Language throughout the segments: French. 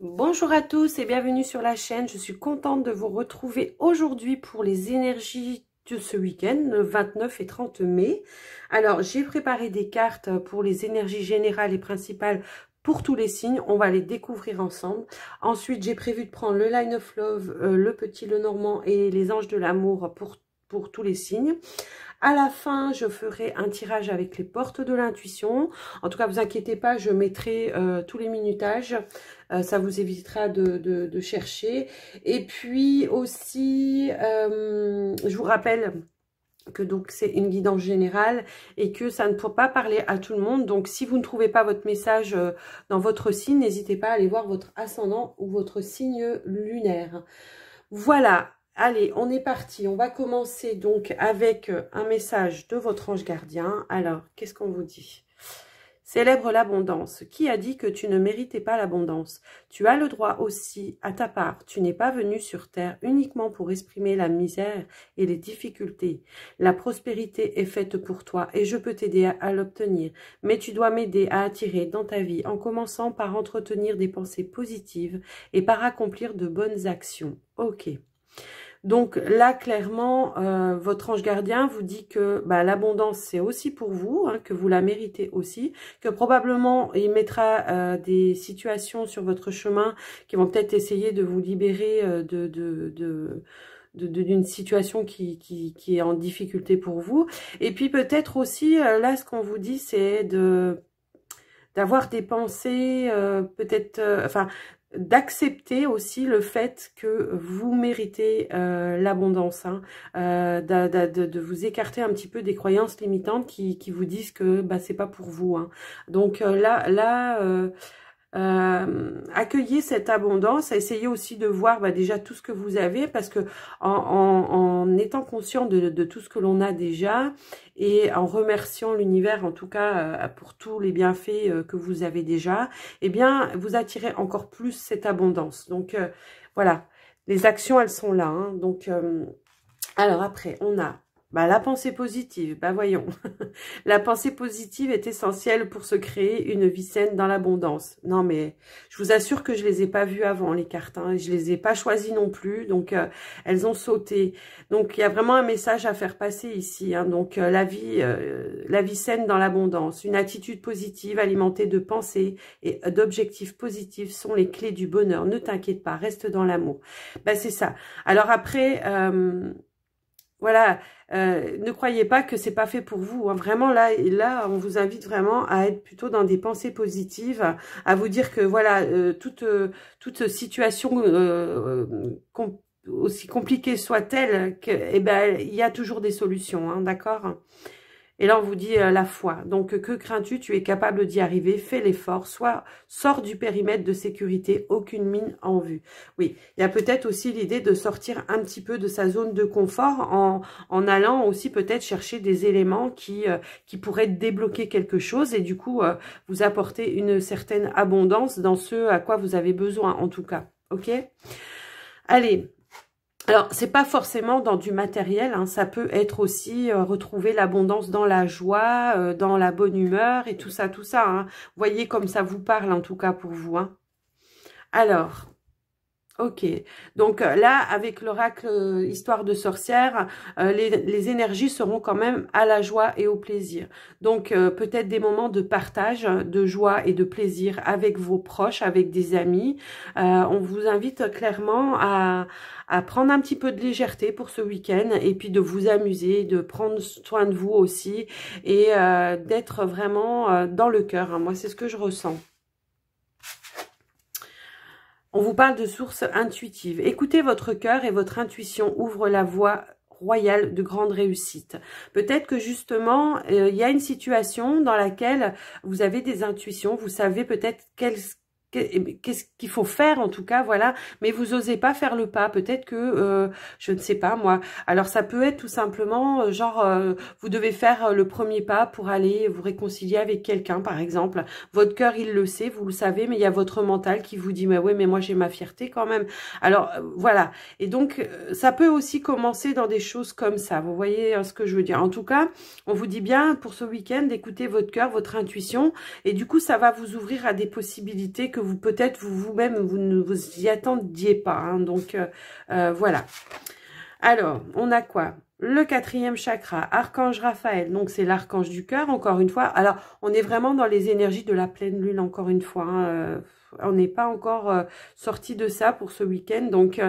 Bonjour à tous et bienvenue sur la chaîne. Je suis contente de vous retrouver aujourd'hui pour les énergies de ce week-end, le 29 et 30 mai. Alors, j'ai préparé des cartes pour les énergies générales et principales pour tous les signes. On va les découvrir ensemble. Ensuite, j'ai prévu de prendre le Line of Love, le Petit Lenormand et les Anges de l'amour pour tous les signes. À la fin, je ferai un tirage avec les portes de l'intuition. En tout cas, vous inquiétez pas, je mettrai tous les minutages. Ça vous évitera de chercher. Et puis aussi, je vous rappelle que donc c'est une guidance générale et que ça ne peut pas parler à tout le monde. Donc, si vous ne trouvez pas votre message dans votre signe, n'hésitez pas à aller voir votre ascendant ou votre signe lunaire. Voilà. Allez, on est parti. On va commencer donc avec un message de votre ange gardien. Alors, qu'est-ce qu'on vous dit? Célèbre l'abondance. Qui a dit que tu ne méritais pas l'abondance? Tu as le droit aussi à ta part. Tu n'es pas venu sur terre uniquement pour exprimer la misère et les difficultés. La prospérité est faite pour toi et je peux t'aider à l'obtenir. Mais tu dois m'aider à attirer dans ta vie en commençant par entretenir des pensées positives et par accomplir de bonnes actions. Ok. Donc là, clairement, votre ange gardien vous dit que l'abondance, c'est aussi pour vous, hein, que vous la méritez aussi, que probablement, il mettra des situations sur votre chemin qui vont peut-être essayer de vous libérer d'une situation qui est en difficulté pour vous. Et puis peut-être aussi, là, ce qu'on vous dit, c'est d'avoir des pensées, peut-être, d'accepter aussi le fait que vous méritez l'abondance, hein, de vous écarter un petit peu des croyances limitantes qui vous disent que c'est pas pour vous, hein. Donc accueillez cette abondance, essayez aussi de voir déjà tout ce que vous avez, parce que en étant conscient de tout ce que l'on a déjà et en remerciant l'univers en tout cas pour tous les bienfaits que vous avez déjà, eh bien vous attirez encore plus cette abondance. Donc voilà, les actions elles sont là, hein. Donc alors après on a la pensée positive, voyons. La pensée positive est essentielle pour se créer une vie saine dans l'abondance. Non, mais je vous assure que je les ai pas vues avant, les cartes, hein. Je les ai pas choisies non plus, donc elles ont sauté. Donc, il y a vraiment un message à faire passer ici, hein. Donc, la vie saine dans l'abondance. Une attitude positive alimentée de pensées et d'objectifs positifs sont les clés du bonheur. Ne t'inquiète pas, reste dans l'amour. C'est ça. Alors après... voilà, ne croyez pas que c'est pas fait pour vous, hein. Vraiment là, on vous invite vraiment à être plutôt dans des pensées positives, à vous dire que voilà, toute situation aussi compliquée soit-elle, que il y a toujours des solutions, hein, d'accord? Et là, on vous dit la foi. Donc, que crains-tu? Tu es capable d'y arriver. Fais l'effort. Sors du périmètre de sécurité. Aucune mine en vue. Oui, il y a peut-être aussi l'idée de sortir un petit peu de sa zone de confort en allant aussi peut-être chercher des éléments qui pourraient débloquer quelque chose et du coup, vous apporter une certaine abondance dans ce à quoi vous avez besoin, en tout cas. Ok? Allez. Alors, c'est pas forcément dans du matériel, hein, ça peut être aussi retrouver l'abondance dans la joie, dans la bonne humeur et tout ça, hein. Voyez comme ça vous parle en tout cas pour vous, hein. Alors, ok, donc là, avec l'oracle Histoire de sorcière, les énergies seront quand même à la joie et au plaisir. Donc, peut-être des moments de partage, de joie et de plaisir avec vos proches, avec des amis. On vous invite clairement à prendre un petit peu de légèreté pour ce week-end et puis de vous amuser, de prendre soin de vous aussi et d'être vraiment dans le cœur, hein. Moi, c'est ce que je ressens. On vous parle de sources intuitives. Écoutez votre cœur et votre intuition ouvre la voie royale de grande réussite. Peut-être que justement, il y a une situation dans laquelle vous avez des intuitions, vous savez peut-être qu'est-ce qu'il faut faire en tout cas, voilà, mais vous osez pas faire le pas, peut-être que, je ne sais pas moi, alors ça peut être tout simplement, vous devez faire le premier pas pour aller vous réconcilier avec quelqu'un par exemple, votre cœur il le sait, vous le savez, mais il y a votre mental qui vous dit, mais ouais, mais moi j'ai ma fierté quand même, alors voilà, et donc ça peut aussi commencer dans des choses comme ça, vous voyez ce que je veux dire, en tout cas, on vous dit bien pour ce week-end d'écouter votre cœur, votre intuition, et du coup ça va vous ouvrir à des possibilités que que vous peut-être vous-même, vous ne vous y attendiez pas. Hein. Donc, voilà. Alors, on a quoi? Le 4e chakra, Archange Raphaël, donc c'est l'archange du cœur, encore une fois. Alors, on est vraiment dans les énergies de la pleine lune, encore une fois. Hein. On n'est pas encore sorti de ça pour ce week-end. Donc,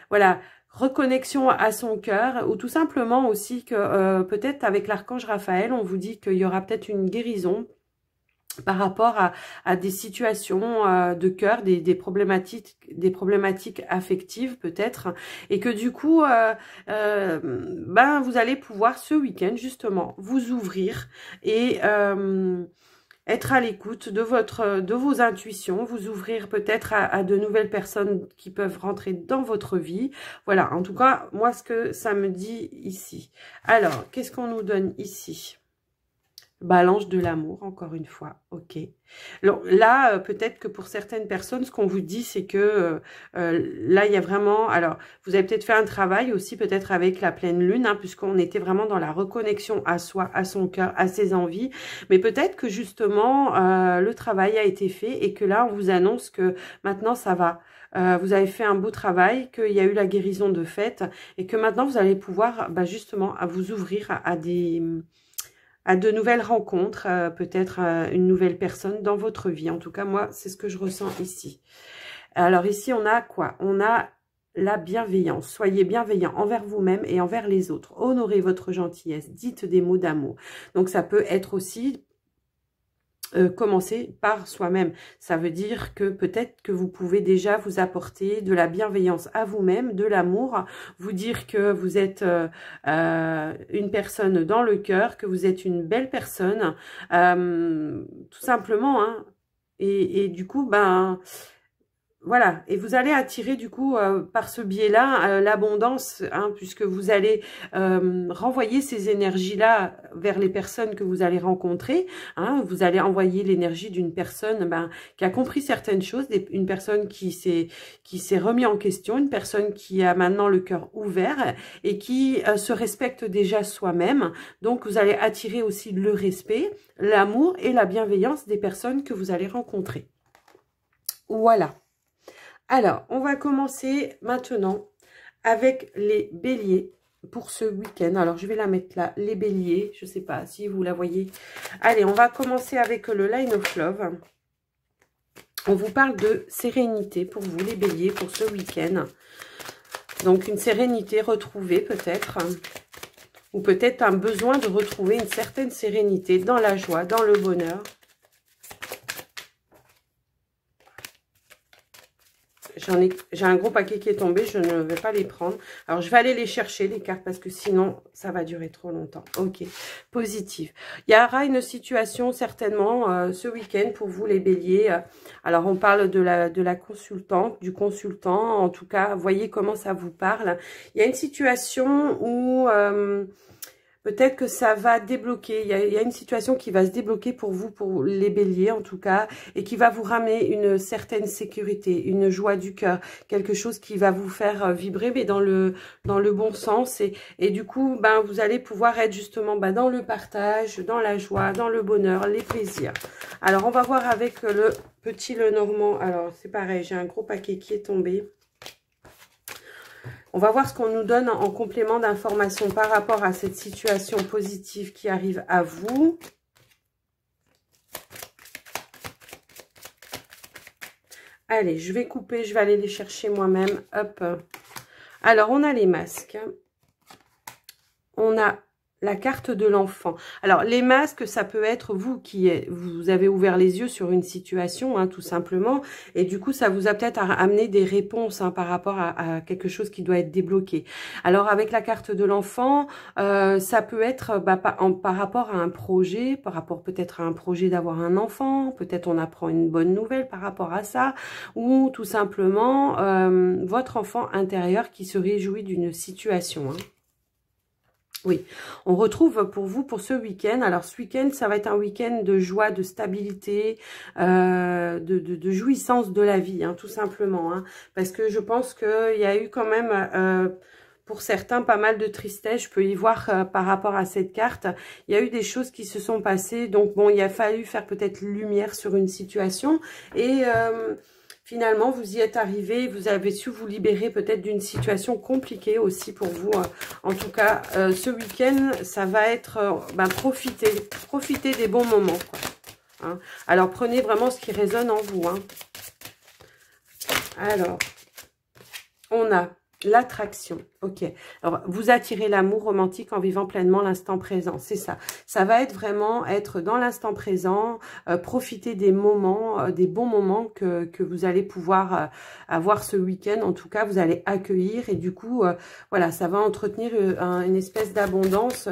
voilà, reconnexion à son cœur, ou tout simplement aussi que peut-être avec l'archange Raphaël, on vous dit qu'il y aura peut-être une guérison par rapport à des situations de cœur, des problématiques affectives peut-être, et que du coup, ben vous allez pouvoir ce week-end justement vous ouvrir et être à l'écoute de vos intuitions, vous ouvrir peut-être à de nouvelles personnes qui peuvent rentrer dans votre vie. Voilà, en tout cas, moi ce que ça me dit ici. Alors, qu'est-ce qu'on nous donne ici ? Balance de l'amour, encore une fois, ok. Alors, là, peut-être que pour certaines personnes, ce qu'on vous dit, c'est que là, il y a vraiment... Alors, vous avez peut-être fait un travail aussi, peut-être avec la pleine lune, hein, puisqu'on était vraiment dans la reconnexion à soi, à son cœur, à ses envies. Mais peut-être que justement, le travail a été fait et que là, on vous annonce que maintenant, ça va. Vous avez fait un beau travail, qu'il y a eu la guérison de fait et que maintenant, vous allez pouvoir justement à vous ouvrir à de nouvelles rencontres, peut-être une nouvelle personne dans votre vie. En tout cas, moi, c'est ce que je ressens ici. Alors ici, on a quoi? On a la bienveillance. Soyez bienveillant envers vous-même et envers les autres. Honorez votre gentillesse. Dites des mots d'amour. Donc, ça peut être aussi... commencer par soi-même. Ça veut dire que peut-être que vous pouvez déjà vous apporter de la bienveillance à vous-même, de l'amour, vous dire que vous êtes une personne dans le cœur, que vous êtes une belle personne, tout simplement. Hein. Et du coup, ben... Voilà, et vous allez attirer du coup par ce biais-là l'abondance, hein, puisque vous allez renvoyer ces énergies-là vers les personnes que vous allez rencontrer. Hein, vous allez envoyer l'énergie d'une personne qui a compris certaines choses, une personne qui s'est remis en question, une personne qui a maintenant le cœur ouvert et qui se respecte déjà soi-même. Donc vous allez attirer aussi le respect, l'amour et la bienveillance des personnes que vous allez rencontrer. Voilà. Alors, on va commencer maintenant avec les béliers pour ce week-end. Alors, je vais la mettre là, les béliers. Je ne sais pas si vous la voyez. Allez, on va commencer avec le Line of Love. On vous parle de sérénité pour vous, les béliers, pour ce week-end. Donc, une sérénité retrouvée peut-être. Ou peut-être un besoin de retrouver une certaine sérénité dans la joie, dans le bonheur. J'ai un gros paquet qui est tombé, je ne vais pas les prendre. Alors, je vais aller les chercher, les cartes, parce que sinon, ça va durer trop longtemps. Ok, positif. Il y aura une situation, certainement, ce week-end pour vous, les béliers. Alors, on parle de la consultante, du consultant. En tout cas, voyez comment ça vous parle. Il y a une situation où... peut-être que ça va débloquer, il y a une situation qui va se débloquer pour vous, pour les béliers en tout cas, et qui va vous ramener une certaine sécurité, une joie du cœur, quelque chose qui va vous faire vibrer, mais dans le bon sens. Et du coup, vous allez pouvoir être justement dans le partage, dans la joie, dans le bonheur, les plaisirs. Alors, on va voir avec le petit Lenormand. Alors, c'est pareil, j'ai un gros paquet qui est tombé. On va voir ce qu'on nous donne en complément d'informations par rapport à cette situation positive qui arrive à vous. Allez, je vais couper, je vais aller les chercher moi-même. Hop. Alors, on a les masques. On a la carte de l'enfant. Alors, les masques, ça peut être vous vous avez ouvert les yeux sur une situation, hein, tout simplement. Et du coup, ça vous a peut-être amené des réponses par rapport à quelque chose qui doit être débloqué. Alors, avec la carte de l'enfant, ça peut être par rapport à un projet, par rapport peut-être à un projet d'avoir un enfant. Peut-être on apprend une bonne nouvelle par rapport à ça. Ou tout simplement, votre enfant intérieur qui se réjouit d'une situation, hein. Oui, on retrouve pour vous pour ce week-end. Alors, ce week-end, ça va être un week-end de joie, de stabilité, de jouissance de la vie, hein, tout simplement. Hein, parce que je pense qu'il y a eu quand même pour certains, pas mal de tristesse. Je peux y voir par rapport à cette carte. Il y a eu des choses qui se sont passées. Donc, bon, il a fallu faire peut-être lumière sur une situation. Et finalement, vous y êtes arrivé. Vous avez su vous libérer peut-être d'une situation compliquée aussi pour vous. En tout cas, ce week-end, ça va être profiter des bons moments, quoi. Hein. Alors, prenez vraiment ce qui résonne en vous. Hein. Alors, on a l'attraction. Ok. Alors, vous attirez l'amour romantique en vivant pleinement l'instant présent. C'est ça. Ça va être vraiment être dans l'instant présent, profiter des moments, des bons moments que vous allez pouvoir avoir ce week-end. En tout cas, vous allez accueillir et du coup, voilà, ça va entretenir une espèce d'abondance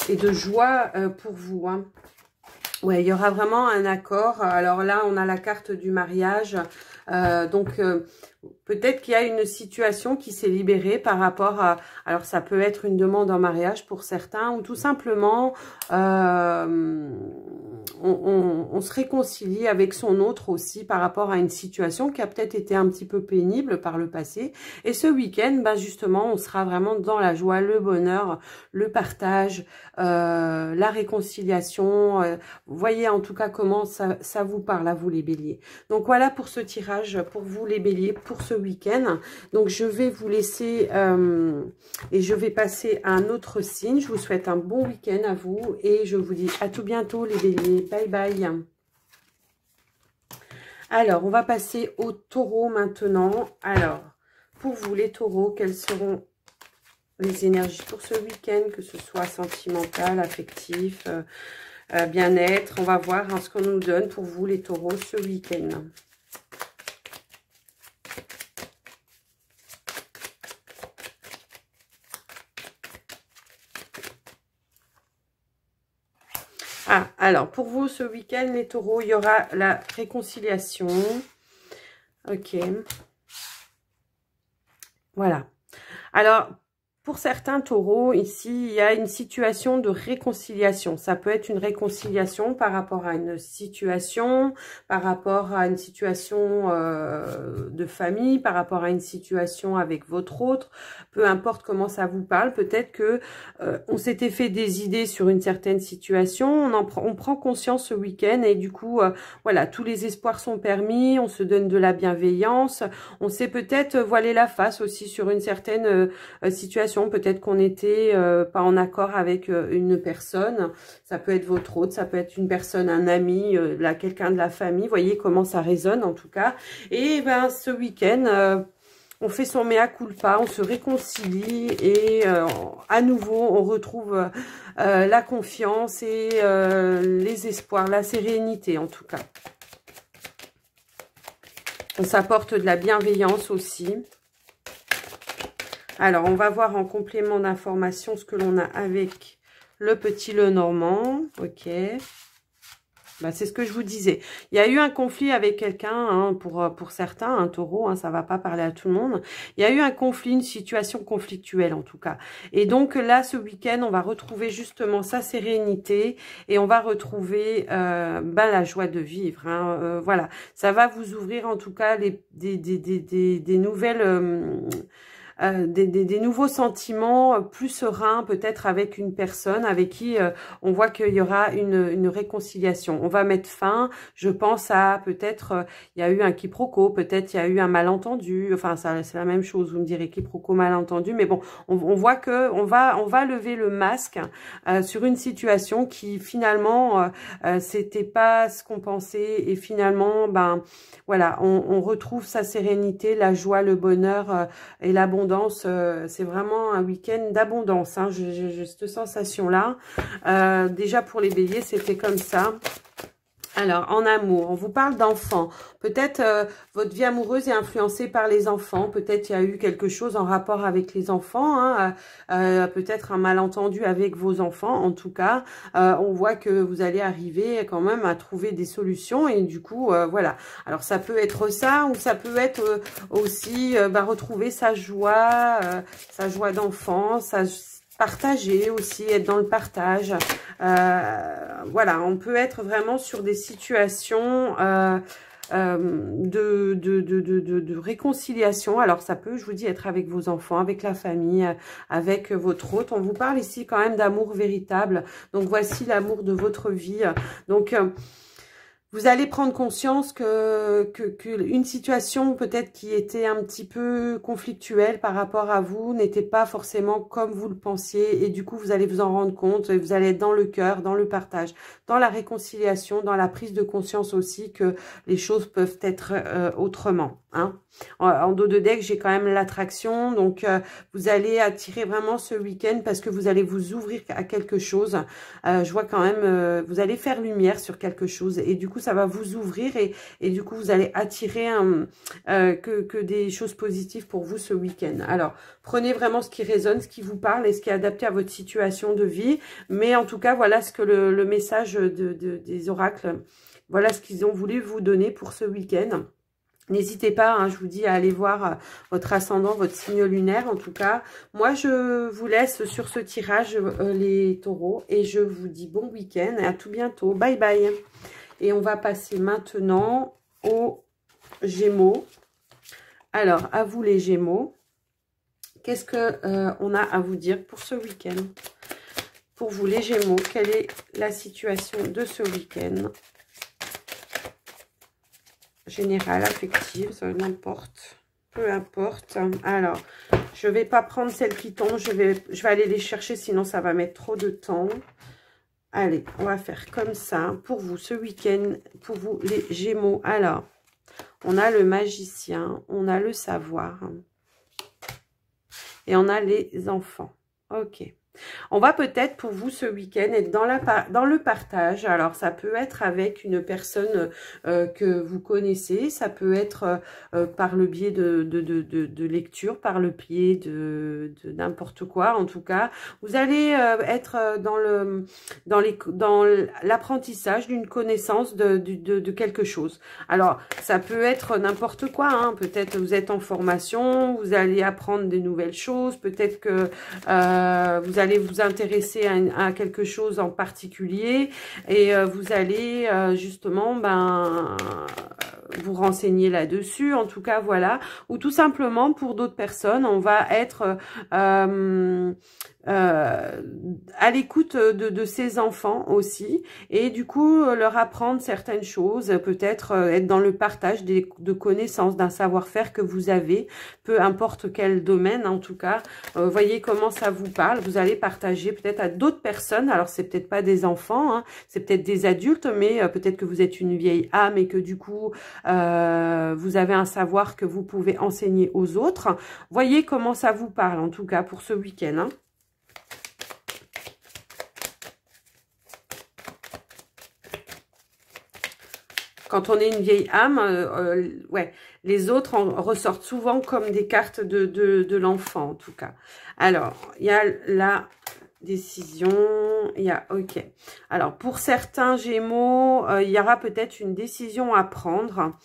et de joie pour vous. Hein. Ouais, il y aura vraiment un accord. Alors là, on a la carte du mariage. Peut-être qu'il y a une situation qui s'est libérée par rapport à... Alors, ça peut être une demande en mariage pour certains ou tout simplement, on se réconcilie avec son autre aussi par rapport à une situation qui a peut-être été un petit peu pénible par le passé. Et ce week-end, justement, on sera vraiment dans la joie, le bonheur, le partage, la réconciliation. Vous voyez en tout cas comment ça vous parle à vous les béliers. Donc voilà pour ce tirage pour vous les béliers pour ce week-end. Donc je vais vous laisser et je vais passer à un autre signe. Je vous souhaite un bon week-end à vous et je vous dis à tout bientôt les béliers. Bye bye. Alors on va passer aux taureaux maintenant. Alors pour vous les taureaux, quelles seront les énergies pour ce week-end, que ce soit sentimental, affectif, bien-être. On va voir ce qu'on nous donne pour vous les taureaux ce week-end. Ah, alors, pour vous, ce week-end, les taureaux, il y aura la réconciliation. Ok. Voilà. Alors, pour certains taureaux, ici, il y a une situation de réconciliation. Ça peut être une réconciliation par rapport à une situation, par rapport à une situation de famille, par rapport à une situation avec votre autre. Peu importe comment ça vous parle, peut-être que on s'était fait des idées sur une certaine situation. On prend conscience ce week-end et du coup, voilà, tous les espoirs sont permis. On se donne de la bienveillance. On s'est peut-être voilé la face aussi sur une certaine situation. Peut-être qu'on n'était pas en accord avec une personne. Ça peut être votre autre, ça peut être une personne, un ami, quelqu'un de la famille. Vous voyez comment ça résonne en tout cas. Et ce week-end, on fait son mea culpa, on se réconcilie et à nouveau, on retrouve la confiance et les espoirs, la sérénité en tout cas. On s'apporte de la bienveillance aussi. Alors, on va voir en complément d'information ce que l'on a avec le petit Lenormand. Ok. C'est ce que je vous disais. Il y a eu un conflit avec quelqu'un, pour certains, un taureau, ça va pas parler à tout le monde. Il y a eu un conflit, une situation conflictuelle en tout cas. Et donc là, ce week-end, on va retrouver justement sa sérénité et on va retrouver la joie de vivre. Voilà, ça va vous ouvrir en tout cas des nouvelles... des nouveaux sentiments plus sereins, peut-être avec une personne avec qui on voit qu'il y aura une réconciliation. On va mettre fin, je pense à peut-être, il y a eu un quiproquo, peut-être il y a eu un malentendu, enfin c'est la même chose, vous me direz quiproquo, malentendu, mais bon, on voit que on va lever le masque sur une situation qui finalement c'était pas ce qu'on pensait et finalement voilà, on retrouve sa sérénité, la joie, le bonheur et l'abondance. C'est vraiment un week-end d'abondance. J'ai cette sensation-là. Déjà pour les béliers, c'était comme ça. Alors, en amour, on vous parle d'enfants. Peut-être votre vie amoureuse est influencée par les enfants. Peut-être il y a eu quelque chose en rapport avec les enfants. Peut-être un malentendu avec vos enfants. En tout cas, on voit que vous allez arriver quand même à trouver des solutions. Et du coup, voilà. Alors, ça peut être ça ou ça peut être aussi retrouver sa joie d'enfant, partager aussi, être dans le partage. Voilà, on peut être vraiment sur des situations de réconciliation. Alors ça peut, je vous dis, être avec vos enfants, avec la famille, avec votre hôte. On vous parle ici quand même d'amour véritable. Donc voici l'amour de votre vie. Donc vous allez prendre conscience que une situation peut-être qui était un petit peu conflictuelle par rapport à vous n'était pas forcément comme vous le pensiez, et du coup vous allez vous en rendre compte et vous allez être dans le cœur, dans le partage, dans la réconciliation, dans la prise de conscience aussi que les choses peuvent être autrement. Hein. En dos de deck, j'ai quand même l'attraction, donc vous allez attirer vraiment ce week-end parce que vous allez vous ouvrir à quelque chose. Je vois quand même, vous allez faire lumière sur quelque chose et du coup ça va vous ouvrir et du coup vous allez attirer que des choses positives pour vous ce week-end. Alors prenez vraiment ce qui résonne, ce qui vous parle et ce qui est adapté à votre situation de vie, mais en tout cas voilà ce que le message des oracles, voilà ce qu'ils ont voulu vous donner pour ce week-end. N'hésitez pas, hein, je vous dis, à aller voir votre ascendant, votre signe lunaire. En tout cas, moi, je vous laisse sur ce tirage, les taureaux. Et je vous dis bon week-end et à tout bientôt. Bye bye. Et on va passer maintenant aux Gémeaux. Alors, à vous les Gémeaux, qu'est-ce qu'on a à vous dire pour ce week-end? Pour vous les Gémeaux, quelle est la situation de ce week-end? Générale, affective, ça n'importe, peu importe. Alors, je vais pas prendre celle qui tombe, je vais aller les chercher, sinon ça va mettre trop de temps. Allez, on va faire comme ça pour vous ce week-end, pour vous les Gémeaux. Alors, on a le magicien, on a le savoir et on a les enfants. Ok. On va peut-être pour vous ce week-end être dans le partage. Alors ça peut être avec une personne que vous connaissez, ça peut être par le biais de lecture, par le biais de n'importe quoi. En tout cas, vous allez être dans l'apprentissage d'une connaissance de quelque chose. Alors ça peut être n'importe quoi, hein. Peut-être vous êtes en formation, vous allez apprendre des nouvelles choses, peut-être que vous allez vous intéresser à quelque chose en particulier et vous allez justement vous renseigner là-dessus. En tout cas, voilà. Ou tout simplement, pour d'autres personnes, on va être à l'écoute de ses enfants aussi, et du coup leur apprendre certaines choses, peut-être être dans le partage de connaissances, d'un savoir-faire que vous avez, peu importe quel domaine. En tout cas, voyez comment ça vous parle. Vous allez partager peut-être à d'autres personnes. Alors c'est peut-être pas des enfants, hein, c'est peut-être des adultes, mais peut-être que vous êtes une vieille âme et que du coup vous avez un savoir que vous pouvez enseigner aux autres. Voyez comment ça vous parle en tout cas pour ce week-end, hein. Quand on est une vieille âme, ouais, les autres ressortent souvent comme des cartes de l'enfant, en tout cas. Alors, il y a la décision, il y a, ok. Alors, pour certains Gémeaux, il y aura peut-être une décision à prendre.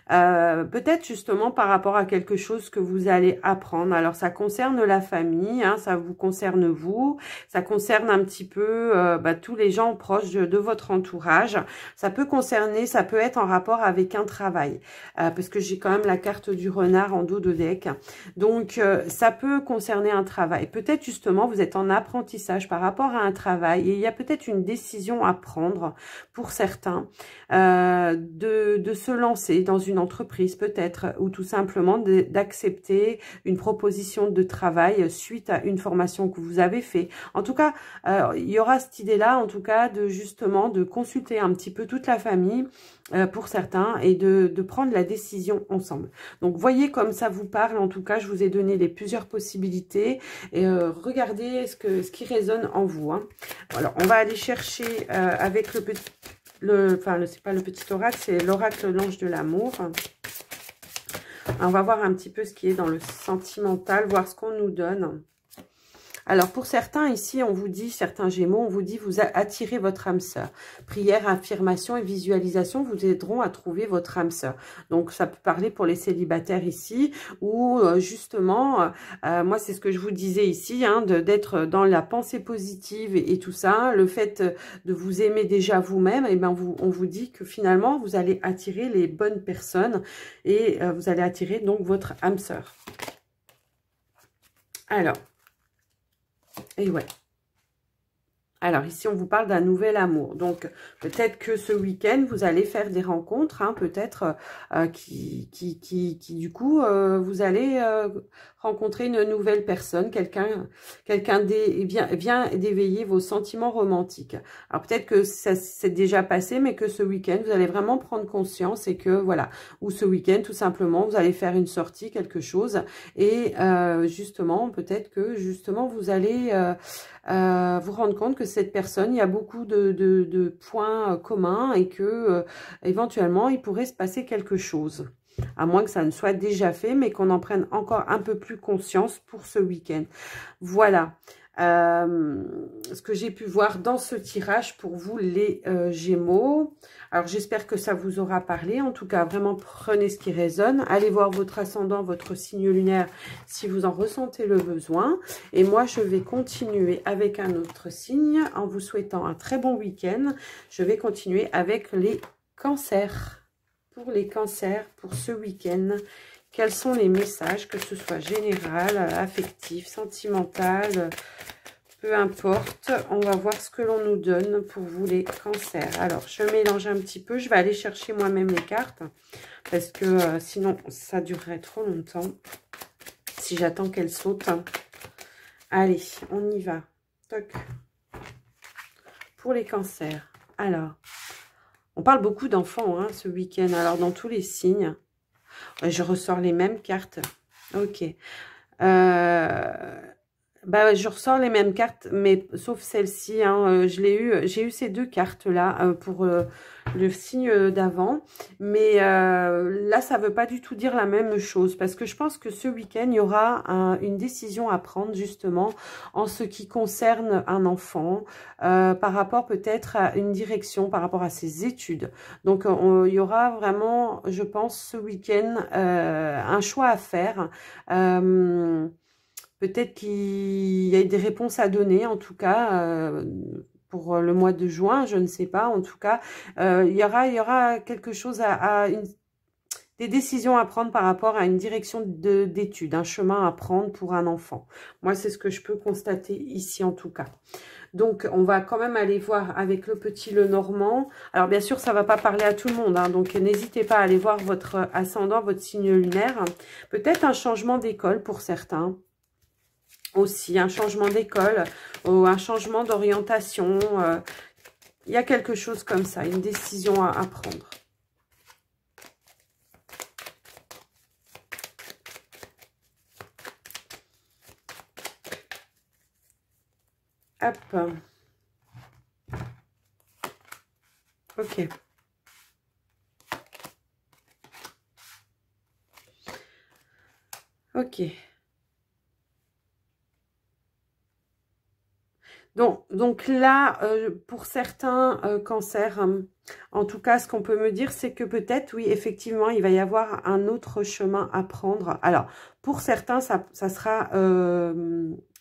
Peut-être justement par rapport à quelque chose que vous allez apprendre. Alors ça concerne la famille, hein, ça vous concerne vous, ça concerne un petit peu tous les gens proches de votre entourage. Ça peut concerner, ça peut être en rapport avec un travail, parce que j'ai quand même la carte du renard en dos de deck. Donc ça peut concerner un travail. Peut-être justement vous êtes en apprentissage par rapport à un travail et il y a peut-être une décision à prendre pour certains de se lancer dans une entreprise peut-être, ou tout simplement d'accepter une proposition de travail suite à une formation que vous avez fait. En tout cas, il y aura cette idée-là, en tout cas, de consulter un petit peu toute la famille pour certains et de prendre la décision ensemble. Donc, voyez comme ça vous parle. En tout cas, je vous ai donné les plusieurs possibilités et regardez ce qui résonne en vous, hein. Alors, on va aller chercher avec le petit... c'est pas le petit oracle, c'est l'oracle l'ange de l'amour. On va voir un petit peu ce qui est dans le sentimental, voir ce qu'on nous donne. Alors, pour certains, ici, on vous dit, certains Gémeaux, on vous dit, vous attirez votre âme sœur. Prière, affirmation et visualisation vous aideront à trouver votre âme sœur. Donc, ça peut parler pour les célibataires ici, ou justement, moi, c'est ce que je vous disais ici, hein, d'être dans la pensée positive et tout ça. Le fait de vous aimer déjà vous-même, et ben on vous dit que finalement, vous allez attirer les bonnes personnes et vous allez attirer donc votre âme sœur. Alors, et ouais. Alors, ici, on vous parle d'un nouvel amour. Donc, peut-être que ce week-end, vous allez faire des rencontres, hein, peut-être qui, du coup, vous allez rencontrer une nouvelle personne, quelqu'un vient d'éveiller vos sentiments romantiques. Alors, peut-être que ça s'est déjà passé, mais que ce week-end, vous allez vraiment prendre conscience et que, voilà, ou ce week-end, tout simplement, vous allez faire une sortie, quelque chose, et justement, peut-être que, justement, vous allez... vous rendre compte que cette personne, il y a beaucoup de points communs et que éventuellement, il pourrait se passer quelque chose. À moins que ça ne soit déjà fait, mais qu'on en prenne encore un peu plus conscience pour ce week-end. Voilà. Ce que j'ai pu voir dans ce tirage pour vous les Gémeaux. Alors j'espère que ça vous aura parlé. En tout cas, vraiment prenez ce qui résonne. Allez voir votre ascendant, votre signe lunaire si vous en ressentez le besoin. Et moi, je vais continuer avec un autre signe en vous souhaitant un très bon week-end. Je vais continuer avec les cancers. Pour les cancers, pour ce week-end, quels sont les messages, que ce soit général, affectif, sentimental, peu importe. On va voir ce que l'on nous donne pour vous les cancers. Alors, je mélange un petit peu. Je vais aller chercher moi-même les cartes parce que sinon, ça durerait trop longtemps si j'attends qu'elles sautent. Allez, on y va. Toc. Pour les cancers. Alors, on parle beaucoup d'enfants hein, ce week-end. Alors, dans tous les signes. Je ressors les mêmes cartes. Ok. Bah, je ressors les mêmes cartes, mais sauf celle-ci. Hein, j'ai eu ces deux cartes-là pour le signe d'avant. Mais là, ça ne veut pas du tout dire la même chose. Parce que je pense que ce week-end, il y aura une décision à prendre, justement, en ce qui concerne un enfant, par rapport peut-être à une direction, par rapport à ses études. Donc, il y aura vraiment, je pense, ce week-end, un choix à faire. Peut-être qu'il y a des réponses à donner, en tout cas, pour le mois de juin, je ne sais pas. En tout cas, il y aura quelque chose des décisions à prendre par rapport à une direction d'études, un chemin à prendre pour un enfant. Moi, c'est ce que je peux constater ici, en tout cas. Donc, on va quand même aller voir avec le petit Lenormand. Alors, bien sûr, ça ne va pas parler à tout le monde. Hein, donc, n'hésitez pas à aller voir votre ascendant, votre signe lunaire. Peut-être un changement d'école pour certains. Aussi, un changement d'école ou un changement d'orientation. Il y a quelque chose comme ça, une décision à prendre. Hop. Ok. Ok. Donc là, pour certains cancers, en tout cas, ce qu'on peut me dire, c'est que peut-être, oui, effectivement, il va y avoir un autre chemin à prendre. Alors, pour certains, ça sera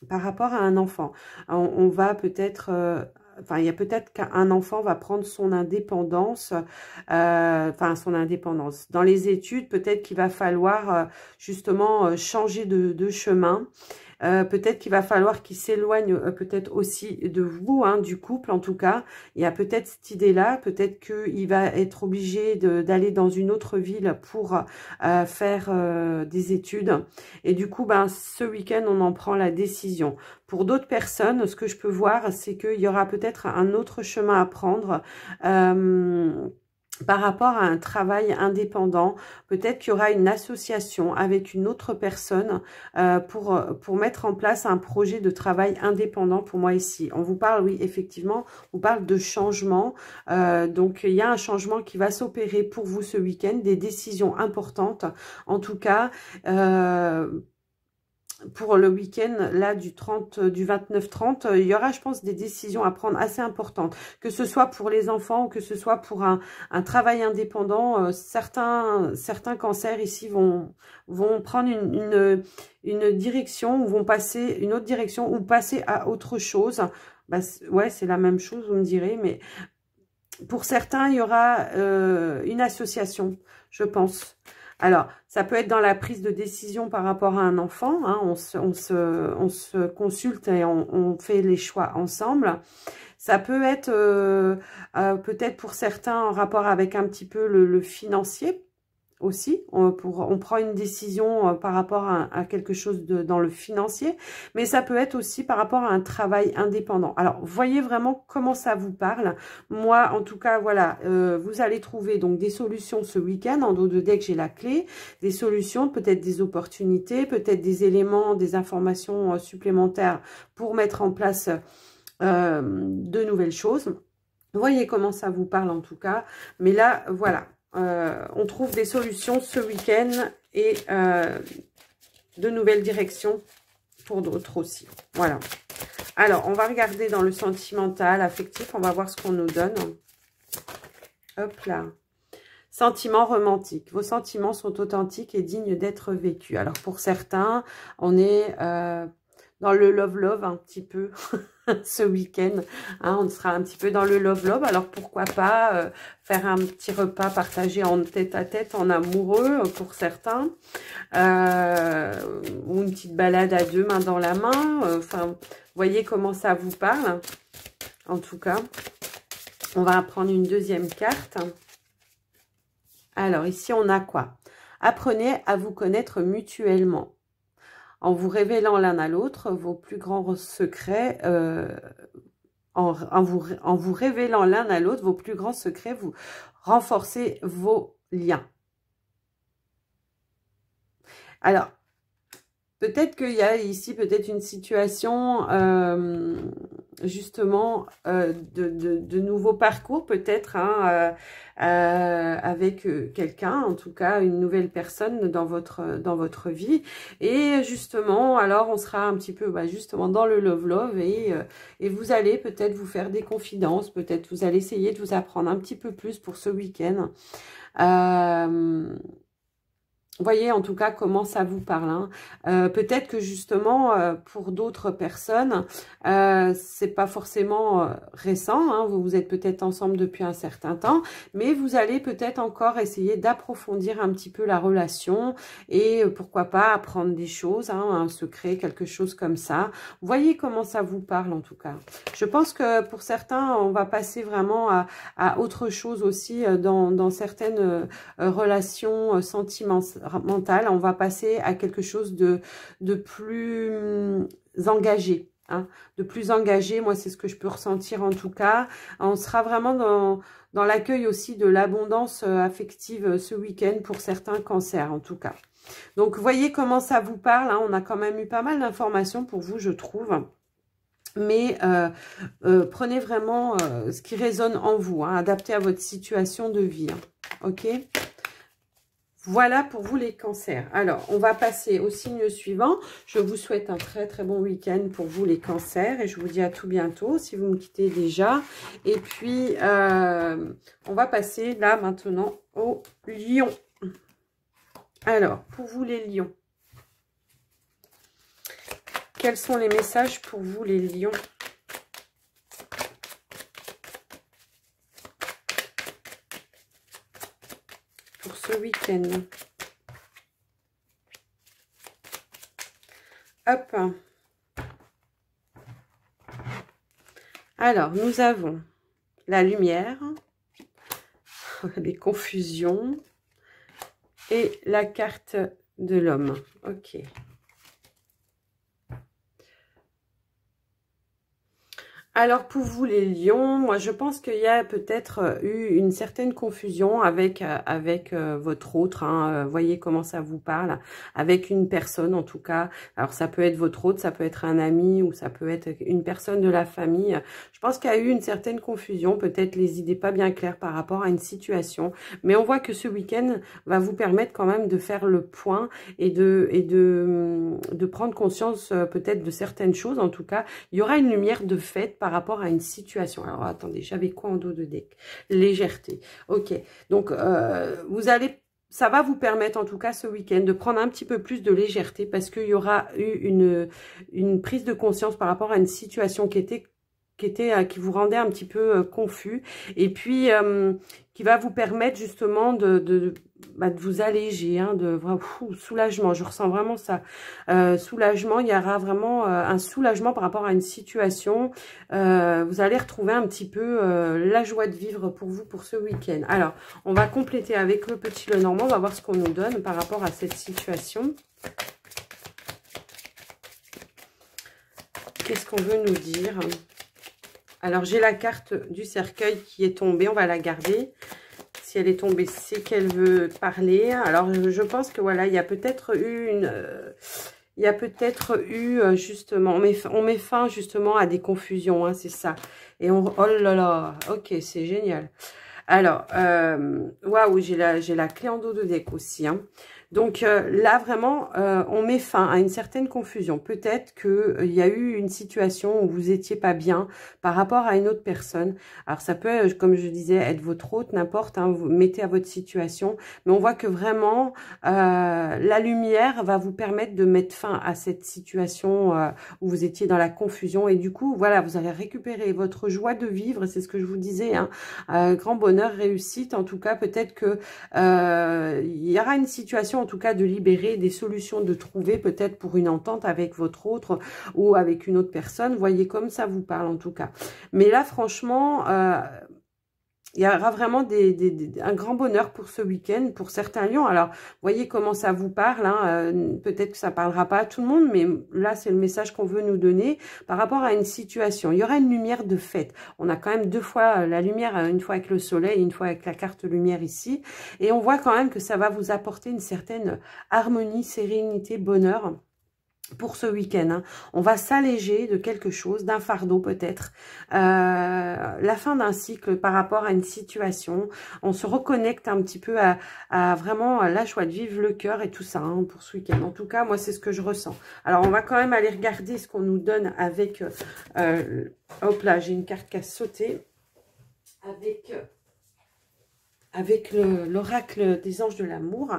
par rapport à un enfant. On va peut-être... Enfin, il y a peut-être qu'un enfant va prendre son indépendance, son indépendance. Dans les études, peut-être qu'il va falloir justement changer de chemin. Peut-être qu'il va falloir qu'il s'éloigne peut-être aussi de vous, hein, du couple en tout cas. Il y a peut-être cette idée-là, peut-être qu'il va être obligé d'aller dans une autre ville pour faire des études. Et du coup, ben, ce week-end, on en prend la décision. Pour d'autres personnes, ce que je peux voir, c'est qu'il y aura peut-être un autre chemin à prendre. Par rapport à un travail indépendant, peut-être qu'il y aura une association avec une autre personne pour mettre en place un projet de travail indépendant pour moi ici. On vous parle, oui, effectivement, on parle de changement. Donc, il y a un changement qui va s'opérer pour vous ce week-end, des décisions importantes. En tout cas, pour le week-end, là, du 29-30, il y aura, je pense, des décisions à prendre assez importantes. Que ce soit pour les enfants ou que ce soit pour un travail indépendant, certains cancers ici vont prendre une direction, ou vont passer une autre direction, ou passer à autre chose. Bah, ouais, c'est la même chose, vous me direz, mais pour certains, il y aura une association, je pense. Alors, ça peut être dans la prise de décision par rapport à un enfant. Hein, on se consulte et on fait les choix ensemble. Ça peut être peut-être pour certains en rapport avec un petit peu le financier aussi. On prend une décision par rapport à quelque chose dans le financier, mais ça peut être aussi par rapport à un travail indépendant. Alors, voyez vraiment comment ça vous parle. Moi, en tout cas, voilà, vous allez trouver donc des solutions ce week-end. En dos de deck, j'ai la clé, des solutions, peut-être des opportunités, peut-être des éléments, des informations supplémentaires pour mettre en place de nouvelles choses. Voyez comment ça vous parle en tout cas. Mais là, voilà. On trouve des solutions ce week-end et de nouvelles directions pour d'autres aussi. Voilà. Alors, on va regarder dans le sentimental, affectif. On va voir ce qu'on nous donne. Hop là. Sentiments romantiques. Vos sentiments sont authentiques et dignes d'être vécus. Alors, pour certains, on est dans le love un petit peu ce week-end. Hein, on sera un petit peu dans le love. Alors, pourquoi pas faire un petit repas partagé en tête-à-tête, en amoureux pour certains. Ou une petite balade à deux, main dans la main. Enfin, voyez comment ça vous parle. En tout cas, on va prendre une deuxième carte. Alors, ici, on a quoi? Apprenez à vous connaître mutuellement. En vous révélant l'un à l'autre vos plus grands secrets, en vous révélant l'un à l'autre vos plus grands secrets, vous renforcez vos liens. Alors, peut-être qu'il y a ici peut-être une situation justement de nouveaux parcours, peut-être hein, avec quelqu'un, en tout cas une nouvelle personne dans votre vie. Et justement, alors on sera un petit peu justement dans le love et vous allez peut-être vous faire des confidences, peut-être vous allez essayer de vous apprendre un petit peu plus pour ce week-end. Voyez en tout cas comment ça vous parle. Hein. Peut-être que justement pour d'autres personnes, c'est pas forcément récent. Hein. Vous êtes peut-être ensemble depuis un certain temps, mais vous allez peut-être encore essayer d'approfondir un petit peu la relation et pourquoi pas apprendre des choses, hein, un secret, quelque chose comme ça. Voyez comment ça vous parle en tout cas. Je pense que pour certains, on va passer vraiment à autre chose aussi dans certaines relations sentimentales. On va passer à quelque chose de plus engagé. Hein, de plus engagé, moi c'est ce que je peux ressentir en tout cas. On sera vraiment dans l'accueil aussi de l'abondance affective ce week-end pour certains cancers en tout cas. Donc voyez comment ça vous parle, hein, on a quand même eu pas mal d'informations pour vous je trouve. Mais prenez vraiment ce qui résonne en vous, hein, adapté à votre situation de vie. Hein, ok ? Voilà pour vous les cancers. Alors, on va passer au signe suivant. Je vous souhaite un très très bon week-end pour vous les cancers. Et je vous dis à tout bientôt si vous me quittez déjà. Et puis, on va passer là maintenant au lion. Alors, pour vous les lions. Quels sont les messages pour vous les lions ? Ce week-end. Hop. Alors, nous avons la lumière, les confusions et la carte de l'homme. Ok. Alors pour vous les lions, moi je pense qu'il y a peut-être eu une certaine confusion avec votre autre, hein, voyez comment ça vous parle, avec une personne en tout cas. Alors ça peut être votre autre, ça peut être un ami ou ça peut être une personne de la famille. Je pense qu'il y a eu une certaine confusion, peut-être les idées pas bien claires par rapport à une situation. Mais on voit que ce week-end va vous permettre quand même de faire le point et de prendre conscience peut-être de certaines choses. En tout cas, il y aura une lumière de fête par rapport à une situation. Alors, attendez, j'avais quoi en dos de deck? Légèreté. Ok, donc vous allez... Ça va vous permettre, en tout cas, ce week-end, de prendre un petit peu plus de légèreté parce qu'il y aura eu une prise de conscience par rapport à une situation qui vous rendait un petit peu confus et puis qui va vous permettre justement de vous alléger, hein, soulagement, je ressens vraiment ça, soulagement, il y aura vraiment un soulagement par rapport à une situation, vous allez retrouver un petit peu la joie de vivre pour vous pour ce week-end. Alors, on va compléter avec le petit Lenormand, on va voir ce qu'on nous donne par rapport à cette situation. Qu'est-ce qu'on veut nous dire ? Alors, j'ai la carte du cercueil qui est tombée. On va la garder. Si elle est tombée, c'est qu'elle veut parler. Alors, je pense que voilà, il y a peut-être eu une... justement... On met fin justement à des confusions, hein, c'est ça. Et on... Oh là là, ok, c'est génial. Alors, waouh, j'ai la clé en dos de deck aussi, hein. Donc là, vraiment, on met fin à une certaine confusion. Peut-être qu'il y a eu une situation où vous étiez pas bien par rapport à une autre personne. Alors, ça peut, comme je disais, être votre hôte, n'importe, hein, vous mettez à votre situation. Mais on voit que vraiment, la lumière va vous permettre de mettre fin à cette situation où vous étiez dans la confusion. Et du coup, voilà, vous allez récupérer votre joie de vivre. C'est ce que je vous disais, hein. Grand bonheur, réussite. En tout cas, peut-être que il y aura une situation en tout cas de libérer, des solutions de trouver peut-être pour une entente avec votre autre ou avec une autre personne. Voyez comme ça vous parle en tout cas. Mais là franchement, il y aura vraiment un grand bonheur pour ce week-end, pour certains lions. Alors, voyez comment ça vous parle, hein. Peut-être que ça parlera pas à tout le monde, mais là, c'est le message qu'on veut nous donner par rapport à une situation. Il y aura une lumière de fête. On a quand même deux fois la lumière, une fois avec le soleil, une fois avec la carte lumière ici. Et on voit quand même que ça va vous apporter une certaine harmonie, sérénité, bonheur pour ce week-end, hein. On va s'alléger de quelque chose, d'un fardeau peut-être, la fin d'un cycle par rapport à une situation. On se reconnecte un petit peu à vraiment la joie de vivre, le cœur et tout ça, hein, pour ce week-end. En tout cas, moi, c'est ce que je ressens. Alors, on va quand même aller regarder ce qu'on nous donne avec... hop là, j'ai une carte qui a sauté. Avec l'oracle des anges de l'amour.